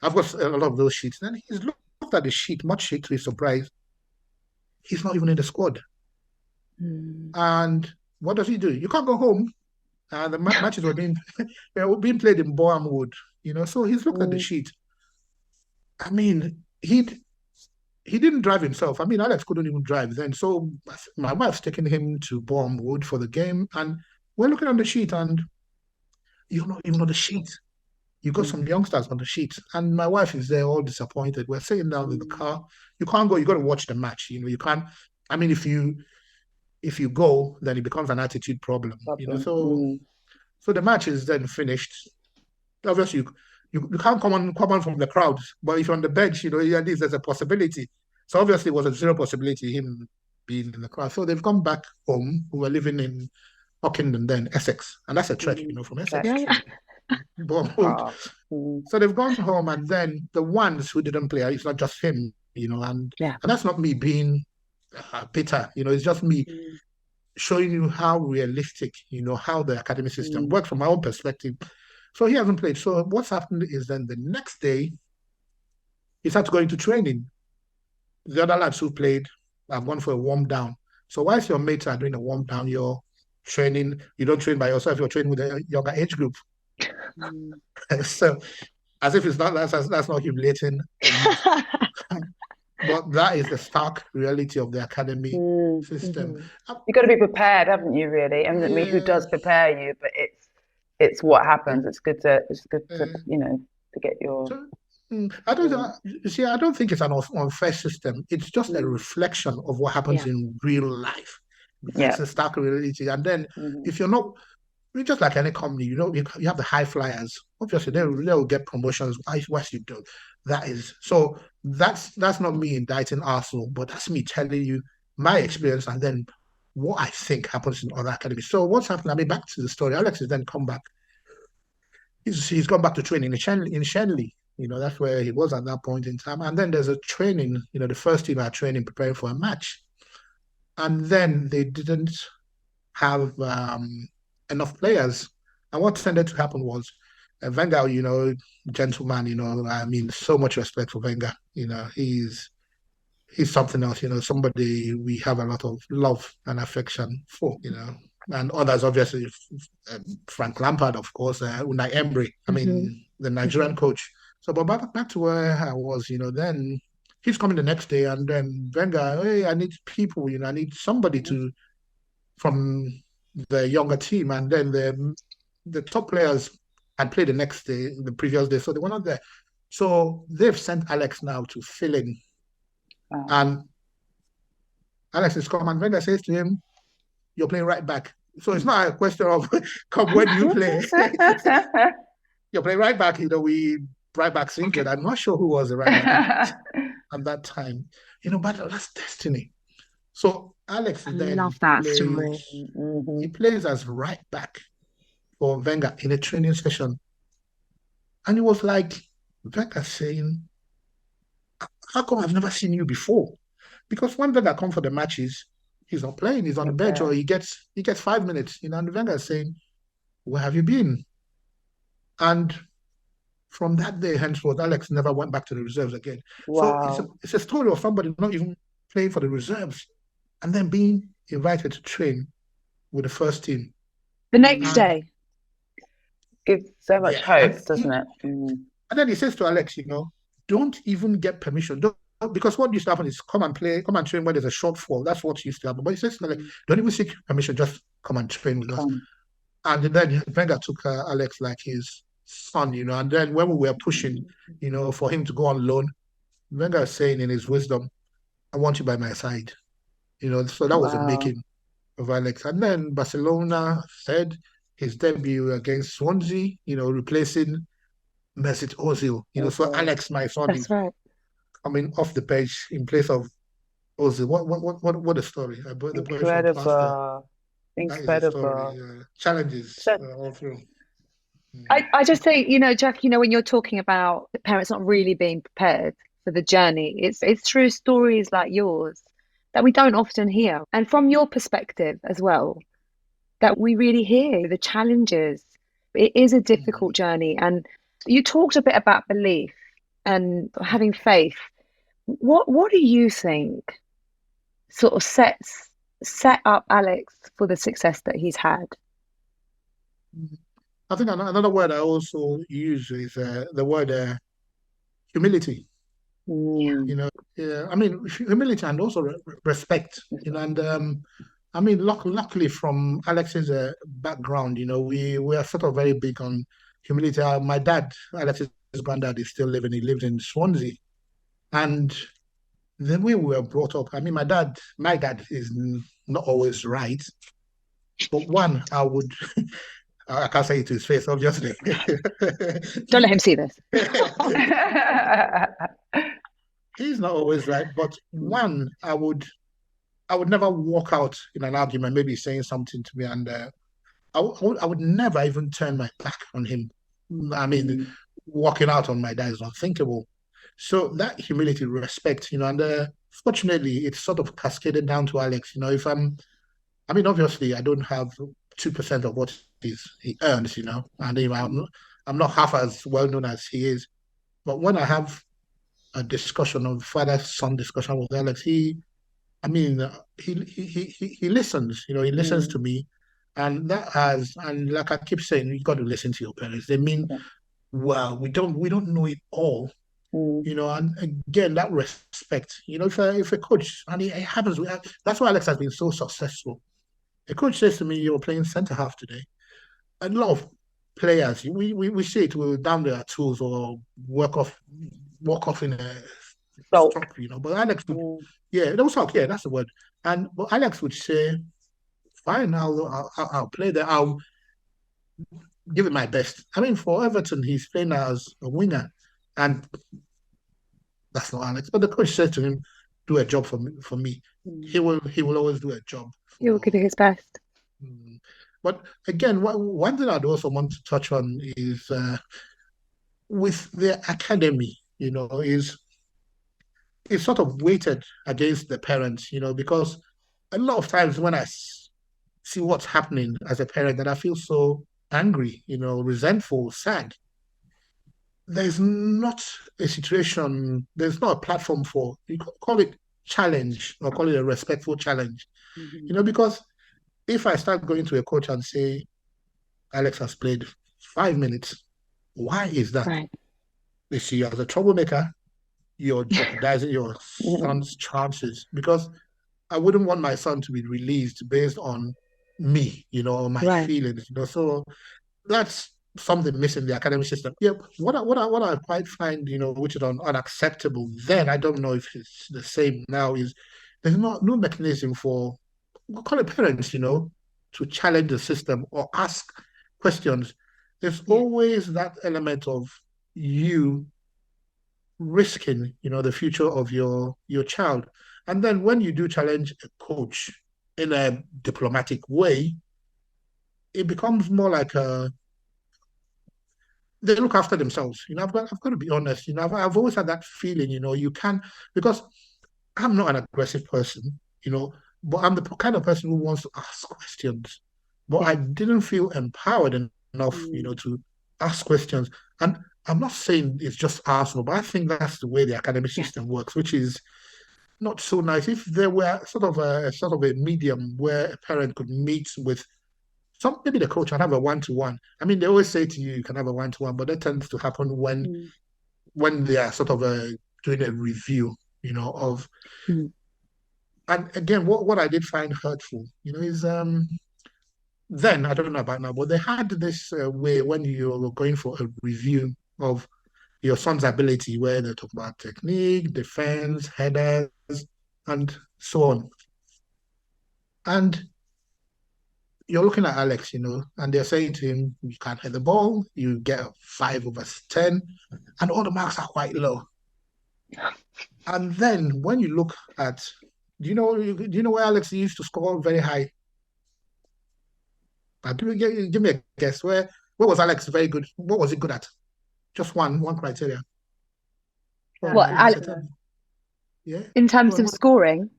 I've got a lot of those sheets. And then he's looked at the sheet, much to his surprise, he's not even in the squad. And what does he do? You can't go home. The matches were being played in Bournemouth, So he's looked at the sheet. I mean, he didn't drive himself. I mean, Alex couldn't even drive then. So my wife's taking him to Bournemouth for the game, and we're looking on the sheet, and you're not even on the sheet. you got some youngsters on the sheet, and my wife is there all disappointed. We're sitting down in the car. You can't go. You got to watch the match. You can't. I mean, if you go, then it becomes an attitude problem. So the match is then finished. Obviously, you can't come on from the crowd, but if you're on the bench, at least there's a possibility. So obviously, it was a zero possibility him being in the crowd. So they've gone back home. We were living in Ockenden then, Essex, and that's a trek, from Essex. Yeah. So they've gone home, and then the ones who didn't play, it's not just him, and that's not me being bitter, it's just me showing you how realistic, how the academy system works from my own perspective. So he hasn't played. So what's happened is then the next day, he starts going to training. The other lads who played have gone for a warm down. So whilst your mates are doing a warm down, you're training. You don't train by yourself. You're training with a younger age group. So as if it's not that's not humiliating. But that is the stark reality of the academy system. You've got to be prepared, haven't you? Really, and who does prepare you? But it's what happens. It's good to to get your. I don't think it's an unfair system. It's just a reflection of what happens in real life. It's a stark reality. And then if you're not, just like any company, you have the high flyers. Obviously, they'll get promotions. Whilst you do, that's not me indicting Arsenal, but that's me telling you my experience and then what I think happens in other academies. So what's happened? I mean, back to the story. Alex has then come back. He's gone back to training in Shenley. That's where he was at that point in time. And then there's a training. The first team are training, preparing for a match, and then they didn't have enough players. And what tended to happen was Wenger, gentleman, I mean, so much respect for Wenger. He's something else, somebody we have a lot of love and affection for, and others, obviously, Frank Lampard, of course, Unai Emery, I mean, the Nigerian coach. So, but back to where I was, then he's coming the next day, and then Wenger, hey, I need people, I need somebody from the younger team, and then the top players had played the previous day, so they were not there. So they've sent Alex now to fill in. Wow. And Alex is come, and Wenger says to him, you're playing right back. So it's not a question of, come, where do you play? You're playing right back, we right back injured. I'm not sure who was the right back at that time. But that's destiny. So Alex then love that story. He plays as right back for Wenger in a training session. And it was like Wenger saying, how come I've never seen you before? Because when Wenger comes for the matches, he's not playing, he's on the bench, or he gets 5 minutes. And Wenger is saying, where have you been? And from that day henceforth, Alex never went back to the reserves again. Wow. So it's a story of somebody not even playing for the reserves and then being invited to train with the first team. The next day. Gives so much hope, doesn't it? And then he says to Alex, don't even get permission. Because what used to happen is come and train when there's a shortfall. That's what used to happen. But he says to Alex, don't even seek permission, just come and train with us. And then Wenger took Alex like his son, and then when we were pushing, for him to go on loan, Wenger is saying in his wisdom, I want you by my side. So that was the making of Alex. And then Barcelona said his debut against Swansea, replacing Mesut Ozil. So Alex, my son, is coming off the bench in place of Ozil. What a story! Incredible. Challenges all through. I just say, Jack, when you're talking about the parents not really being prepared for the journey, it's through stories like yours that we don't often hear. And from your perspective as well, that we really hear the challenges. It is a difficult journey. And you talked a bit about belief and having faith. What do you think sort of set up Alex for the success that he's had? I think another word I also use is the word humility. I mean, humility and also respect. And I mean, luckily from Alex's background, we are sort of very big on humility. My dad, Alex's granddad, is still living. He lives in Swansea. And the way we were brought up, I mean, my dad is not always right. But one, I can't say it to his face, obviously. Don't let him see this. He's not always right. But one, I would never walk out in an argument, maybe saying something to me, and I would never even turn my back on him. I mean, walking out on my dad is unthinkable. So that humility, respect, and fortunately, it's sort of cascaded down to Alex. If obviously, I don't have 2% of what he earns, and I'm not half as well known as he is. But when I have a discussion, of father-son discussion with Alex, he listens. He listens to me, and and like I keep saying, you got to listen to your parents. They mean well. We don't know it all. And again, that respect, if a coach, and it happens, that's why Alex has been so successful. A coach says to me, "You're playing centre half today." A lot of players, we see it, will down their tools or walk off in a stop, But Alex would, no sulk, that's the word. But Alex would say, "Fine, I'll play there. I'll give it my best." I mean, for Everton, he's playing as a winger, and that's not Alex. But the coach said to him, "Do a job for me." He will always do a job. He will give you his best. But again, one thing I'd also want to touch on is with the academy, is sort of weighted against the parents, because a lot of times when I see what's happening as a parent, that I feel so angry, resentful, sad. There's not a situation, there's not a platform for, you call it challenge or call it a respectful challenge, because if I start going to a coach and say, Alex has played 5 minutes, why is that? Right. They see you as a troublemaker, you're jeopardizing your son's chances, because I wouldn't want my son to be released based on me, my feelings, So that's something missing in the academic system. Yeah, what I quite find, which is unacceptable then, I don't know if it's the same now, is there's no mechanism for, we'll call it parents, to challenge the system or ask questions. There's always that element of you risking, the future of your child. And then when you do challenge a coach in a diplomatic way, it becomes more like they look after themselves. I've got to be honest. I've always had that feeling. You can, because I'm not an aggressive person. But I'm the kind of person who wants to ask questions. But I didn't feel empowered enough, to ask questions. And I'm not saying it's just Arsenal, but I think that's the way the academic system works, which is not so nice. If there were sort of a medium where a parent could meet with maybe the coach and have a one-to-one. I mean, they always say to you can have a one-to-one, but that tends to happen when they are sort of doing a review, of. And again, what I did find hurtful, is then, I don't know about now, but they had this way when you were going for a review of your son's ability, where they talk about technique, defense, headers, and so on. And you're looking at Alex, and they're saying to him, you can't hit the ball, you get a 5/10, and all the marks are quite low. And then when you look at, do you know where Alex used to score very high? Give me a guess. Where was Alex very good? What was he good at? Just one criteria. What, Alex? Yeah. In terms of scoring,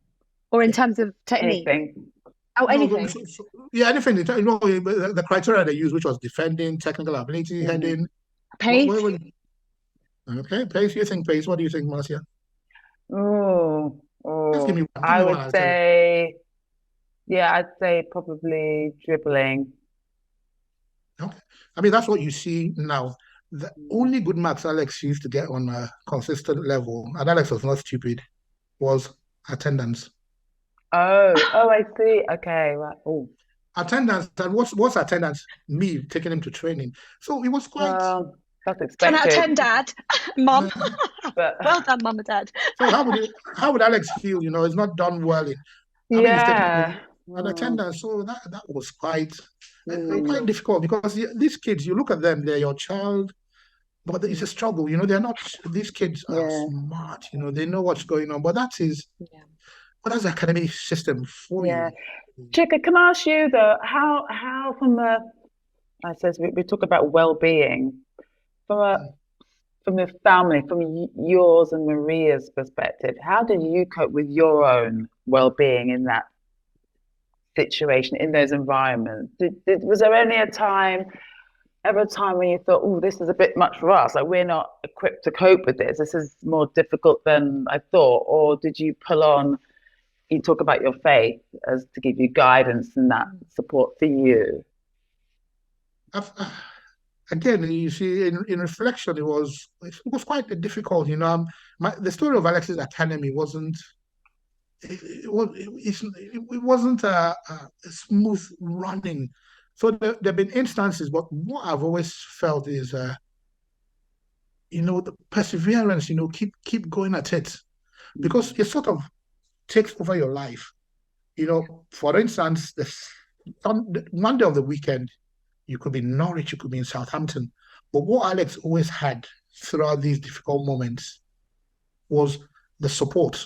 or in terms of technique? Anything. Oh, anything. Anything. The criteria they used, which was defending, technical ability, heading. Pace. Okay, pace. You think pace? What do you think, Marcia? I would say, I'd say probably dribbling. Okay. I mean, that's what you see now. The only good marks Alex used to get on a consistent level, and Alex was not stupid, was attendance. Oh, I see. Okay, right. Oh. attendance, and what's attendance? Me taking him to training. So it was quite. That's 10 out of expected. 10, Dad. Mum. But Well done, Mum and Dad. So how would Alex feel? You know, it's not done well. He's taking yeah. an attendance. So that was quite Mm. difficult because these kids, you look at them, they're your child, but it's a struggle. You know, they're not. These kids are Yeah. smart. You know, they know what's going on. But that's the academic system for Yeah. you. Chuka, can I ask you though, how from I suppose we talk about well-being from a family, from yours and Maria's perspective, how did you cope with your own well-being in that situation, in those environments? Was there ever a time when you thought, oh, this is a bit much for us, like we're not equipped to cope with this is more difficult than I thought? Or did you pull on, you talk about your faith as to give you guidance and that support for you? Again, you see, in reflection, it was quite difficult. You know, the story of Alex's Academy wasn't it wasn't a smooth running. So there have been instances, but what I've always felt is, the perseverance. You know, keep going at it because it sort of takes over your life. You know, for instance, one day of the weekend, you could be in Norwich, you could be in Southampton. But what Alex always had throughout these difficult moments was the support.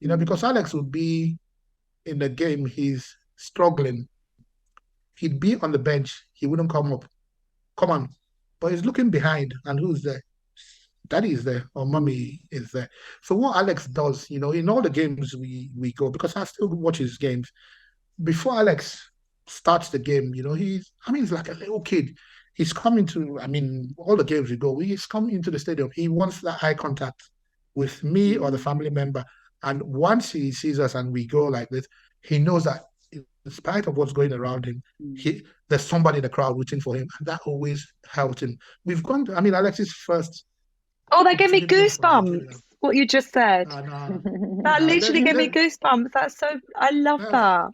You know, because Alex would be in the game, he's struggling. He'd be on the bench, he wouldn't come up. Come on. But he's looking behind, and who's there? Daddy is there, or mommy is there. So what Alex does, you know, in all the games we go, because I still watch his games, before Alex starts the game, you know, he's like a little kid. He's coming to, all the games we go, he's coming into the stadium. He wants that eye contact with me or the family member. And once he sees us and we go like this, he knows that in spite of what's going around him, there's somebody in the crowd rooting for him. And that always helped him. We've gone to, Alex's first. Oh, that gave me goosebumps, what you just said. That literally gave me goosebumps. That's so, I love that.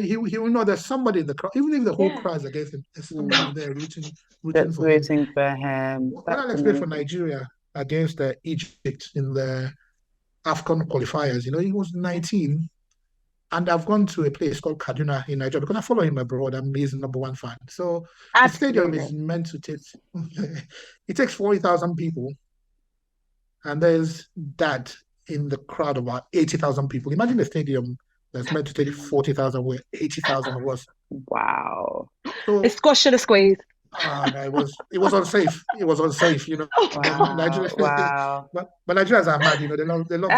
He will know there's somebody in the crowd, even if the whole crowd is against him, there's somebody there rooting for him. When Alex played for Nigeria against Egypt in the AFCON qualifiers, you know, he was 19, and I've gone to a place called Kaduna in Nigeria because I follow him abroad. I'm his number one fan. So the stadium is meant to take, it takes 40,000 people, and there's Dad in the crowd of about 80,000 people. Imagine a stadium that's meant to take 40,000, where 80,000 of us. Wow. So it's squash and a squeeze. No, it was unsafe. It was unsafe, you know. Wow. Wow. But Nigerians are mad, you know, they love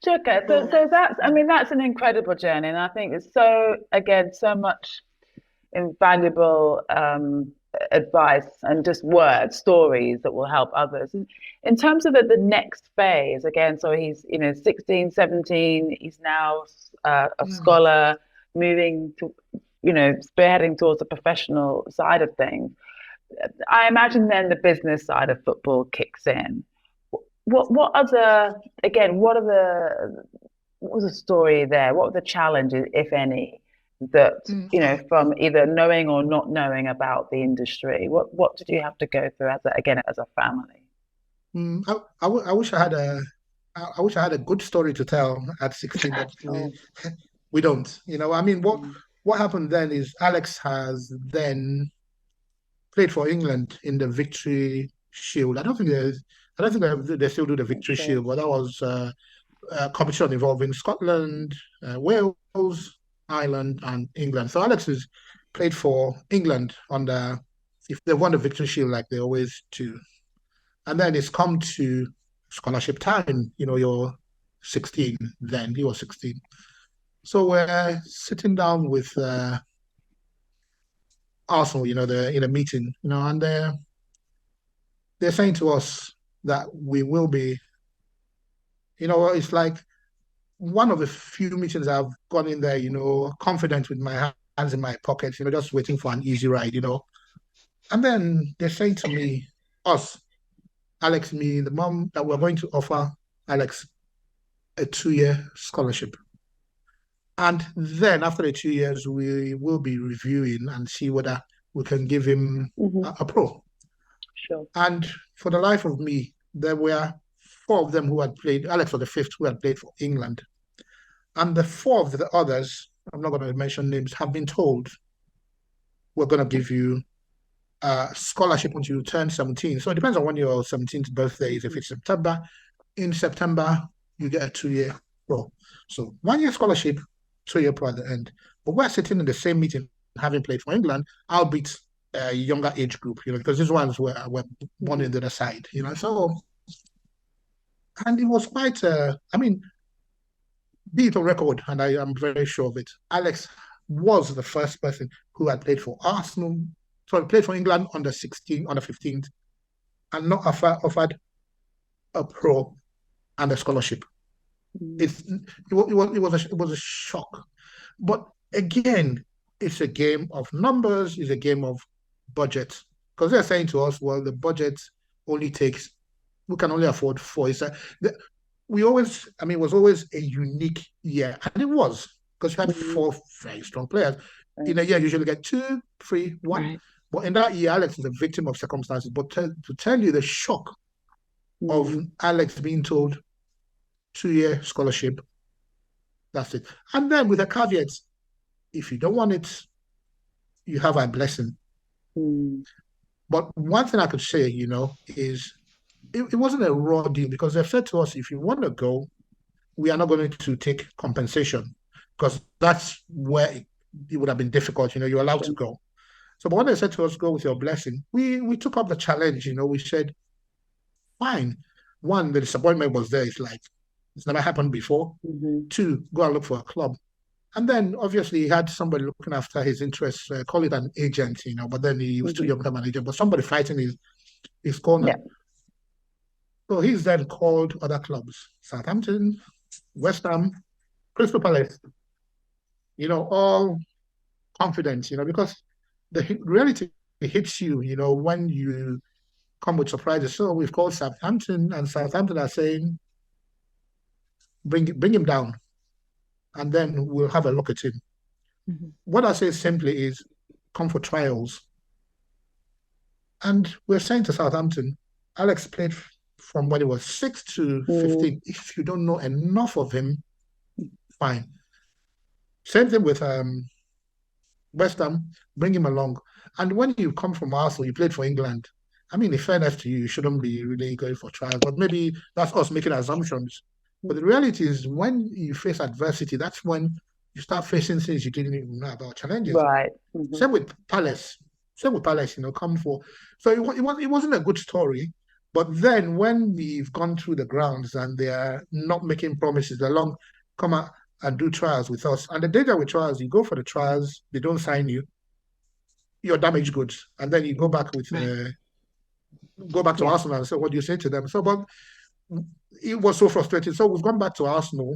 Chuka, so that's an incredible journey, and I think it's so much invaluable advice and just stories that will help others. In terms of the next phase, again, so he's 16, 17, he's now a scholar, moving to spearheading towards the professional side of things. I imagine then the business side of football kicks in. What was the story there? What were the challenges, if any, that from either knowing or not knowing about the industry? What did you have to go through as a family? I wish I had a good story to tell at 16, but we don't. You know, what happened then is Alex has then played for England in the Victory Shield. I don't think they still do the Victory Shield, but that was a competition involving Scotland, Wales, Ireland, and England. So Alex has played for England if they won the Victory Shield like they always do. And then it's come to scholarship time. You know, you're 16 then. He was 16. So we're sitting down with Arsenal, in a meeting, and they're saying to us that we will be, it's like one of the few meetings I've gone in there, confident with my hands in my pockets, just waiting for an easy ride, And then they're saying to me, Alex, me, the mom, that we're going to offer Alex a 2-year scholarship. And then after the 2 years, we will be reviewing and see whether we can give him a pro. Sure. And for the life of me, there were four of them who had played. Alex was the fifth who had played for England. And the four of the others, I'm not going to mention names, have been told, we're going to give you a scholarship until you turn 17. So it depends on when your 17th birthday is. If it's September, in September, you get a 2-year pro. So 1 year scholarship, 2-year pro at the end. But we're sitting in the same meeting, having played for England, albeit a younger age group, because these ones were born in the other side, So, and it was quite, be it on record, and I am very sure of it, Alex was the first person who had played for Arsenal, played for England under 15th, and not offered a pro and a scholarship. It was a shock. But again, it's a game of numbers, it's a game of budget. Because they're saying to us, well, the budget only takes, we can only afford 4. It was always a unique year. And it was, because you had 4 very strong players. Right. In a year, you usually get 2, 3, 1. Right. But in that year, Alex is a victim of circumstances. But to tell you the shock of Alex being told 2-year scholarship, that's it. And then with a caveat, if you don't want it, you have a blessing. But one thing I could say, is it wasn't a raw deal, because they've said to us, if you want to go, we are not going to take compensation, because that's where it would have been difficult. You're allowed to go. So, but when they said to us, go with your blessing, we took up the challenge. We said, fine. One, the disappointment was there. It's like, it's never happened before. 2, go and look for a club. And then, obviously, he had somebody looking after his interests, call it an agent, but then he was too young to become an agent, but somebody fighting his corner. Yeah. So he's then called other clubs, Southampton, West Ham, Crystal Palace, all confident, because the reality hits you, when you come with surprises. So we've called Southampton, and Southampton are saying, bring him down, and then we'll have a look at him. What I say simply is, come for trials. And we're saying to Southampton, Alex played from when he was 6 to 15. If you don't know enough of him, fine. Same thing with West Ham, bring him along. And when you come from Arsenal, you played for England. In fairness to you, you shouldn't be really going for trials, but maybe that's us making assumptions. But the reality is, when you face adversity, that's when you start facing things you didn't even know about, challenges. Right. Same with Palace. Come for. So it wasn't a good story. But then when we've gone through the grounds and they are not making promises, come out and do trials with us. And the danger with trials, you go for the trials, they don't sign you, you're damaged goods. And then you go back with to Arsenal and say, what do you say to them? So, but it was so frustrating. So we've gone back to Arsenal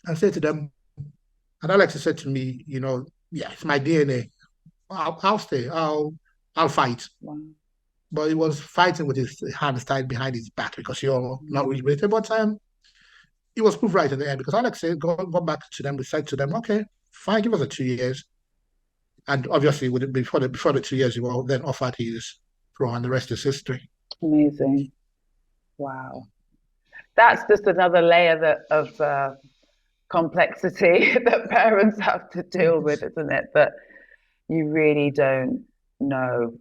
and said to them, and Alex said to me, it's my DNA. I'll stay. I'll fight. Wow. But he was fighting with his hands tied behind his back, because you're not really related. But he was proved right in the end, because Alex said, go back to them. We said to them, okay, fine, give us 2 years. And obviously, before the 2 years, he will then offered his pro, and the rest is history. Amazing. Wow. That's just another layer of complexity that parents have to deal with, isn't it? That you really don't know.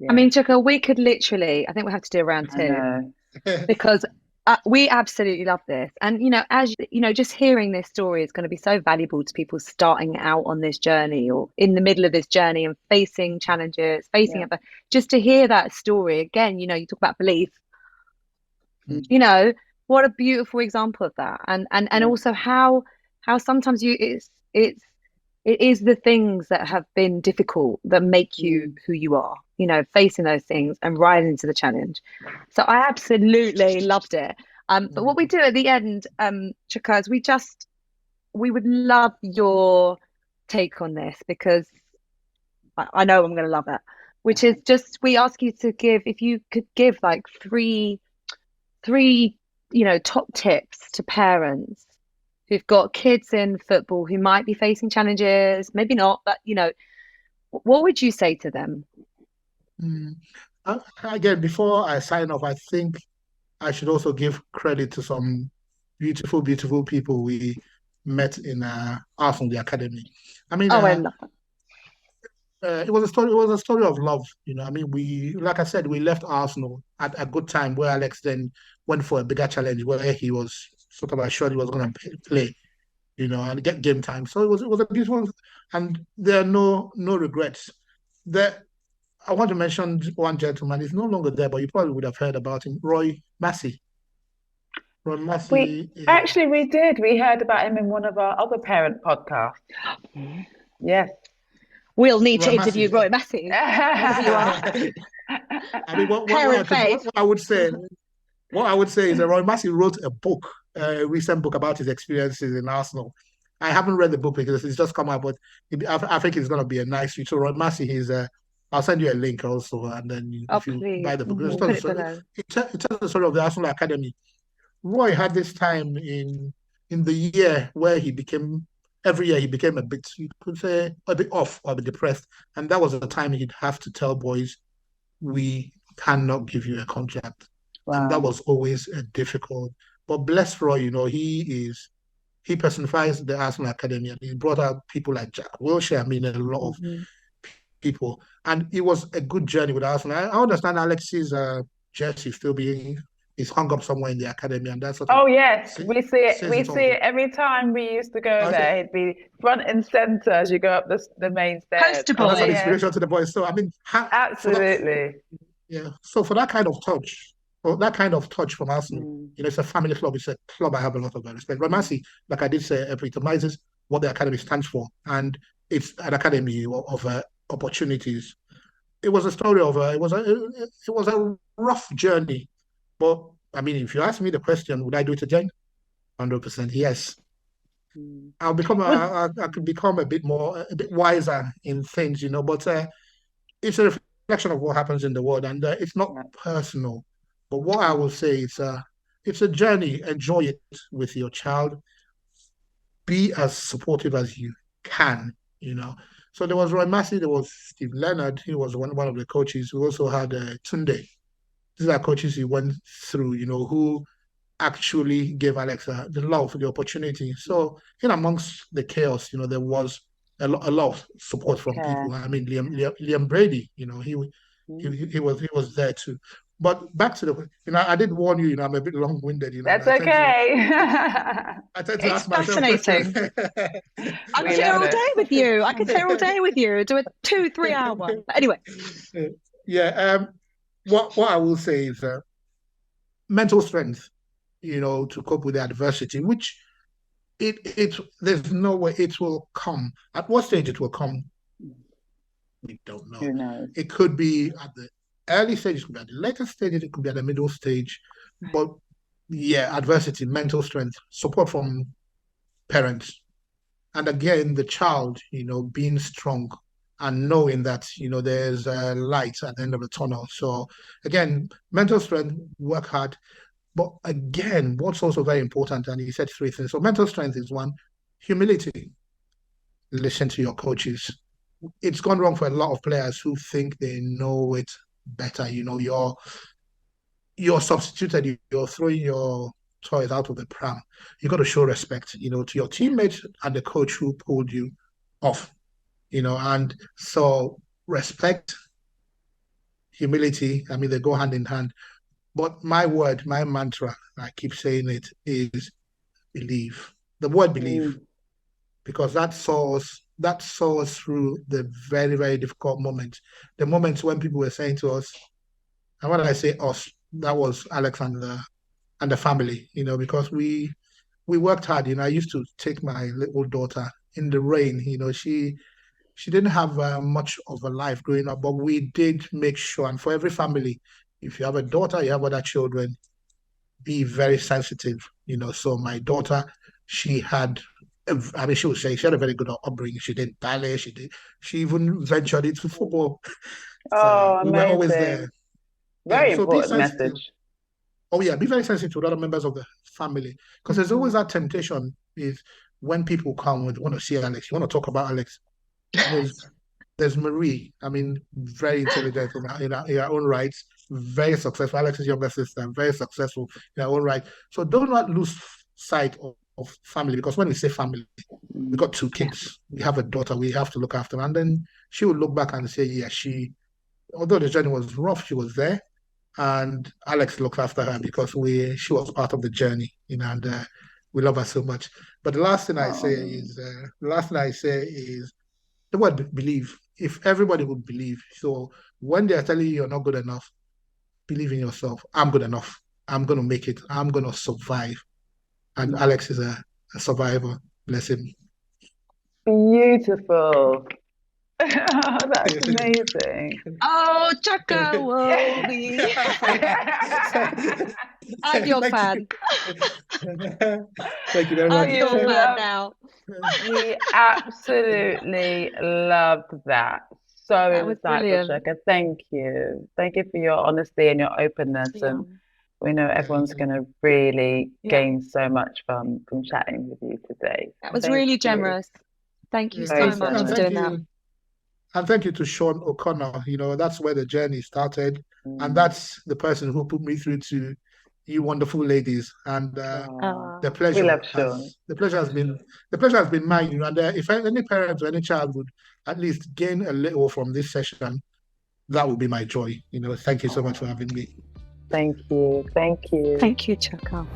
Chuka, we could literally, I think we have to do a round 2 because we absolutely love this. And, as just hearing this story is going to be so valuable to people starting out on this journey or in the middle of this journey and facing challenges, it. Just to hear that story again, you talk about belief, what a beautiful example of that. And also how sometimes it is the things that have been difficult that make you who you are, facing those things and rising to the challenge. So I absolutely loved it. But what we do at the end, Chuka, is we would love your take on this, because I know I'm going to love it, which is just, we ask you to if you could give three top tips to parents who've got kids in football who might be facing challenges, maybe not, but what would you say to them? Again, before I sign off, I think I should also give credit to some beautiful, beautiful people we met in Arsenal, the academy. I mean, I love that. it was a story. It was a story of love. I mean, like I said, we left Arsenal at a good time where Alex then went for a bigger challenge where he was sort of assured he was going to play, and get game time. So it was a beautiful, and there are no regrets. I want to mention one gentleman. He's no longer there, but you probably would have heard about him, Roy Massey. Roy Massey. We did. We heard about him in one of our other parent podcasts. Yes. We'll need to interview Roy Massey. I mean, what I would say is that Roy Massey wrote a recent book about his experiences in Arsenal. I haven't read the book because it's just come out, but I think it's going to be a nice read. So Roy Massey, I'll send you a link also, and then if you buy the book, it tells the story of the Arsenal Academy. Roy had this time in the year where every year he became a bit, you could say, a bit off or a bit depressed. And that was the time he'd have to tell boys, we cannot give you a contract. Wow. And that was always difficult. But bless Roy, he personifies the Arsenal Academy, and he brought out people like Jack Wilshere, I mean, a lot of people. And it was a good journey with Arsenal. I understand Alex's jersey still is hung up somewhere in the academy, and that's yes, we see it. We see it every time we used to go there. It'd be front and center as you go up the main stairs. Poster boy, that's an inspiration to the boys. So I mean, absolutely. So for that kind of touch, from Arsenal, it's a family club. It's a club I have a lot of respect. Roy Massey, like I did say, epitomizes what the academy stands for, and it's an academy of opportunities. It was a story of it was a rough journey. But I mean, if you ask me the question, would I do it again? 100% yes. I could become a bit wiser in things, but it's a reflection of what happens in the world, and it's not personal. But what I will say is, it's a journey. Enjoy it with your child. Be as supportive as you can. So there was Roy Massey, there was Steve Leonard. He was one of the coaches. We also had Tunde. These are coaches he went through, who actually gave Alex the love, the opportunity. So in amongst the chaos, there was a lot of support from people. I mean, Liam Brady, he was there too. But back to I did warn you, I'm a bit long-winded. That's okay. I tend to ask myself fascinating. I could stay all day with you. I could stay all day with you. Do a 2-3 hour one. But anyway. Yeah. What I will say is mental strength, to cope with the adversity, which there's no way it will come. At what stage it will come, we don't know. Who knows? It could be at the early stage, it could be at the later stage, it could be at the middle stage. But yeah, adversity, mental strength, support from parents. And again, the child, being strong and knowing that, there's a light at the end of the tunnel. So again, mental strength, work hard. But again, what's also very important, and he said 3 things. So mental strength is 1, humility. Listen to your coaches. It's gone wrong for a lot of players who think they know it better. You're substituted, you're throwing your toys out of the pram. You got to show respect, to your teammates and the coach who pulled you off. And so respect, humility, I mean, they go hand in hand. But my mantra, I keep saying it, is believe. The word believe. Because that saw us through the very, very difficult moments. The moments when people were saying to us, and when I say us, that was Alex and the family, because we worked hard. I used to take my little daughter in the rain. She didn't have much of a life growing up, but we did make sure. And for every family, if you have a daughter, you have other children, be very sensitive. So my daughter, she had, she would say she had a very good upbringing. She did ballet. She even ventured into football. Oh, we were always there. Very important message. Oh yeah, be very sensitive to other members of the family, because there's always that temptation is when people come with want to see Alex, you want to talk about Alex. There's Marie. I mean, very intelligent in her own rights, very successful. Alex's younger sister, very successful in her own right. So do not lose sight of family, because when we say family, we got 2 kids. We have a daughter. We have to look after her. And then she will look back and say, yeah, although the journey was rough, she was there. And Alex looked after her because she was part of the journey, and we love her so much. But the last thing I say is the word believe. If everybody would believe, so when they're telling you you're not good enough, believe in yourself. I'm good enough. I'm going to make it. I'm going to survive. And Alex is a survivor. Bless him. Beautiful. That's amazing. Oh, Chuka Iwobi. I'm your fan. Thank you very much. I'm your fan now. We absolutely loved that. So insightful, Chuka. Thank you. Thank you for your honesty and your openness. Yeah. And we know everyone's going to really gain so much from chatting with you today. That was really generous. Thank you so much for doing that. And thank you to Sean O'Connor. That's where the journey started. And that's the person who put me through to you wonderful ladies. And the pleasure has been mine. And if any parent or any child would at least gain a little from this session, that would be my joy. Thank you so much for having me. Thank you. Thank you. Thank you, Chuka.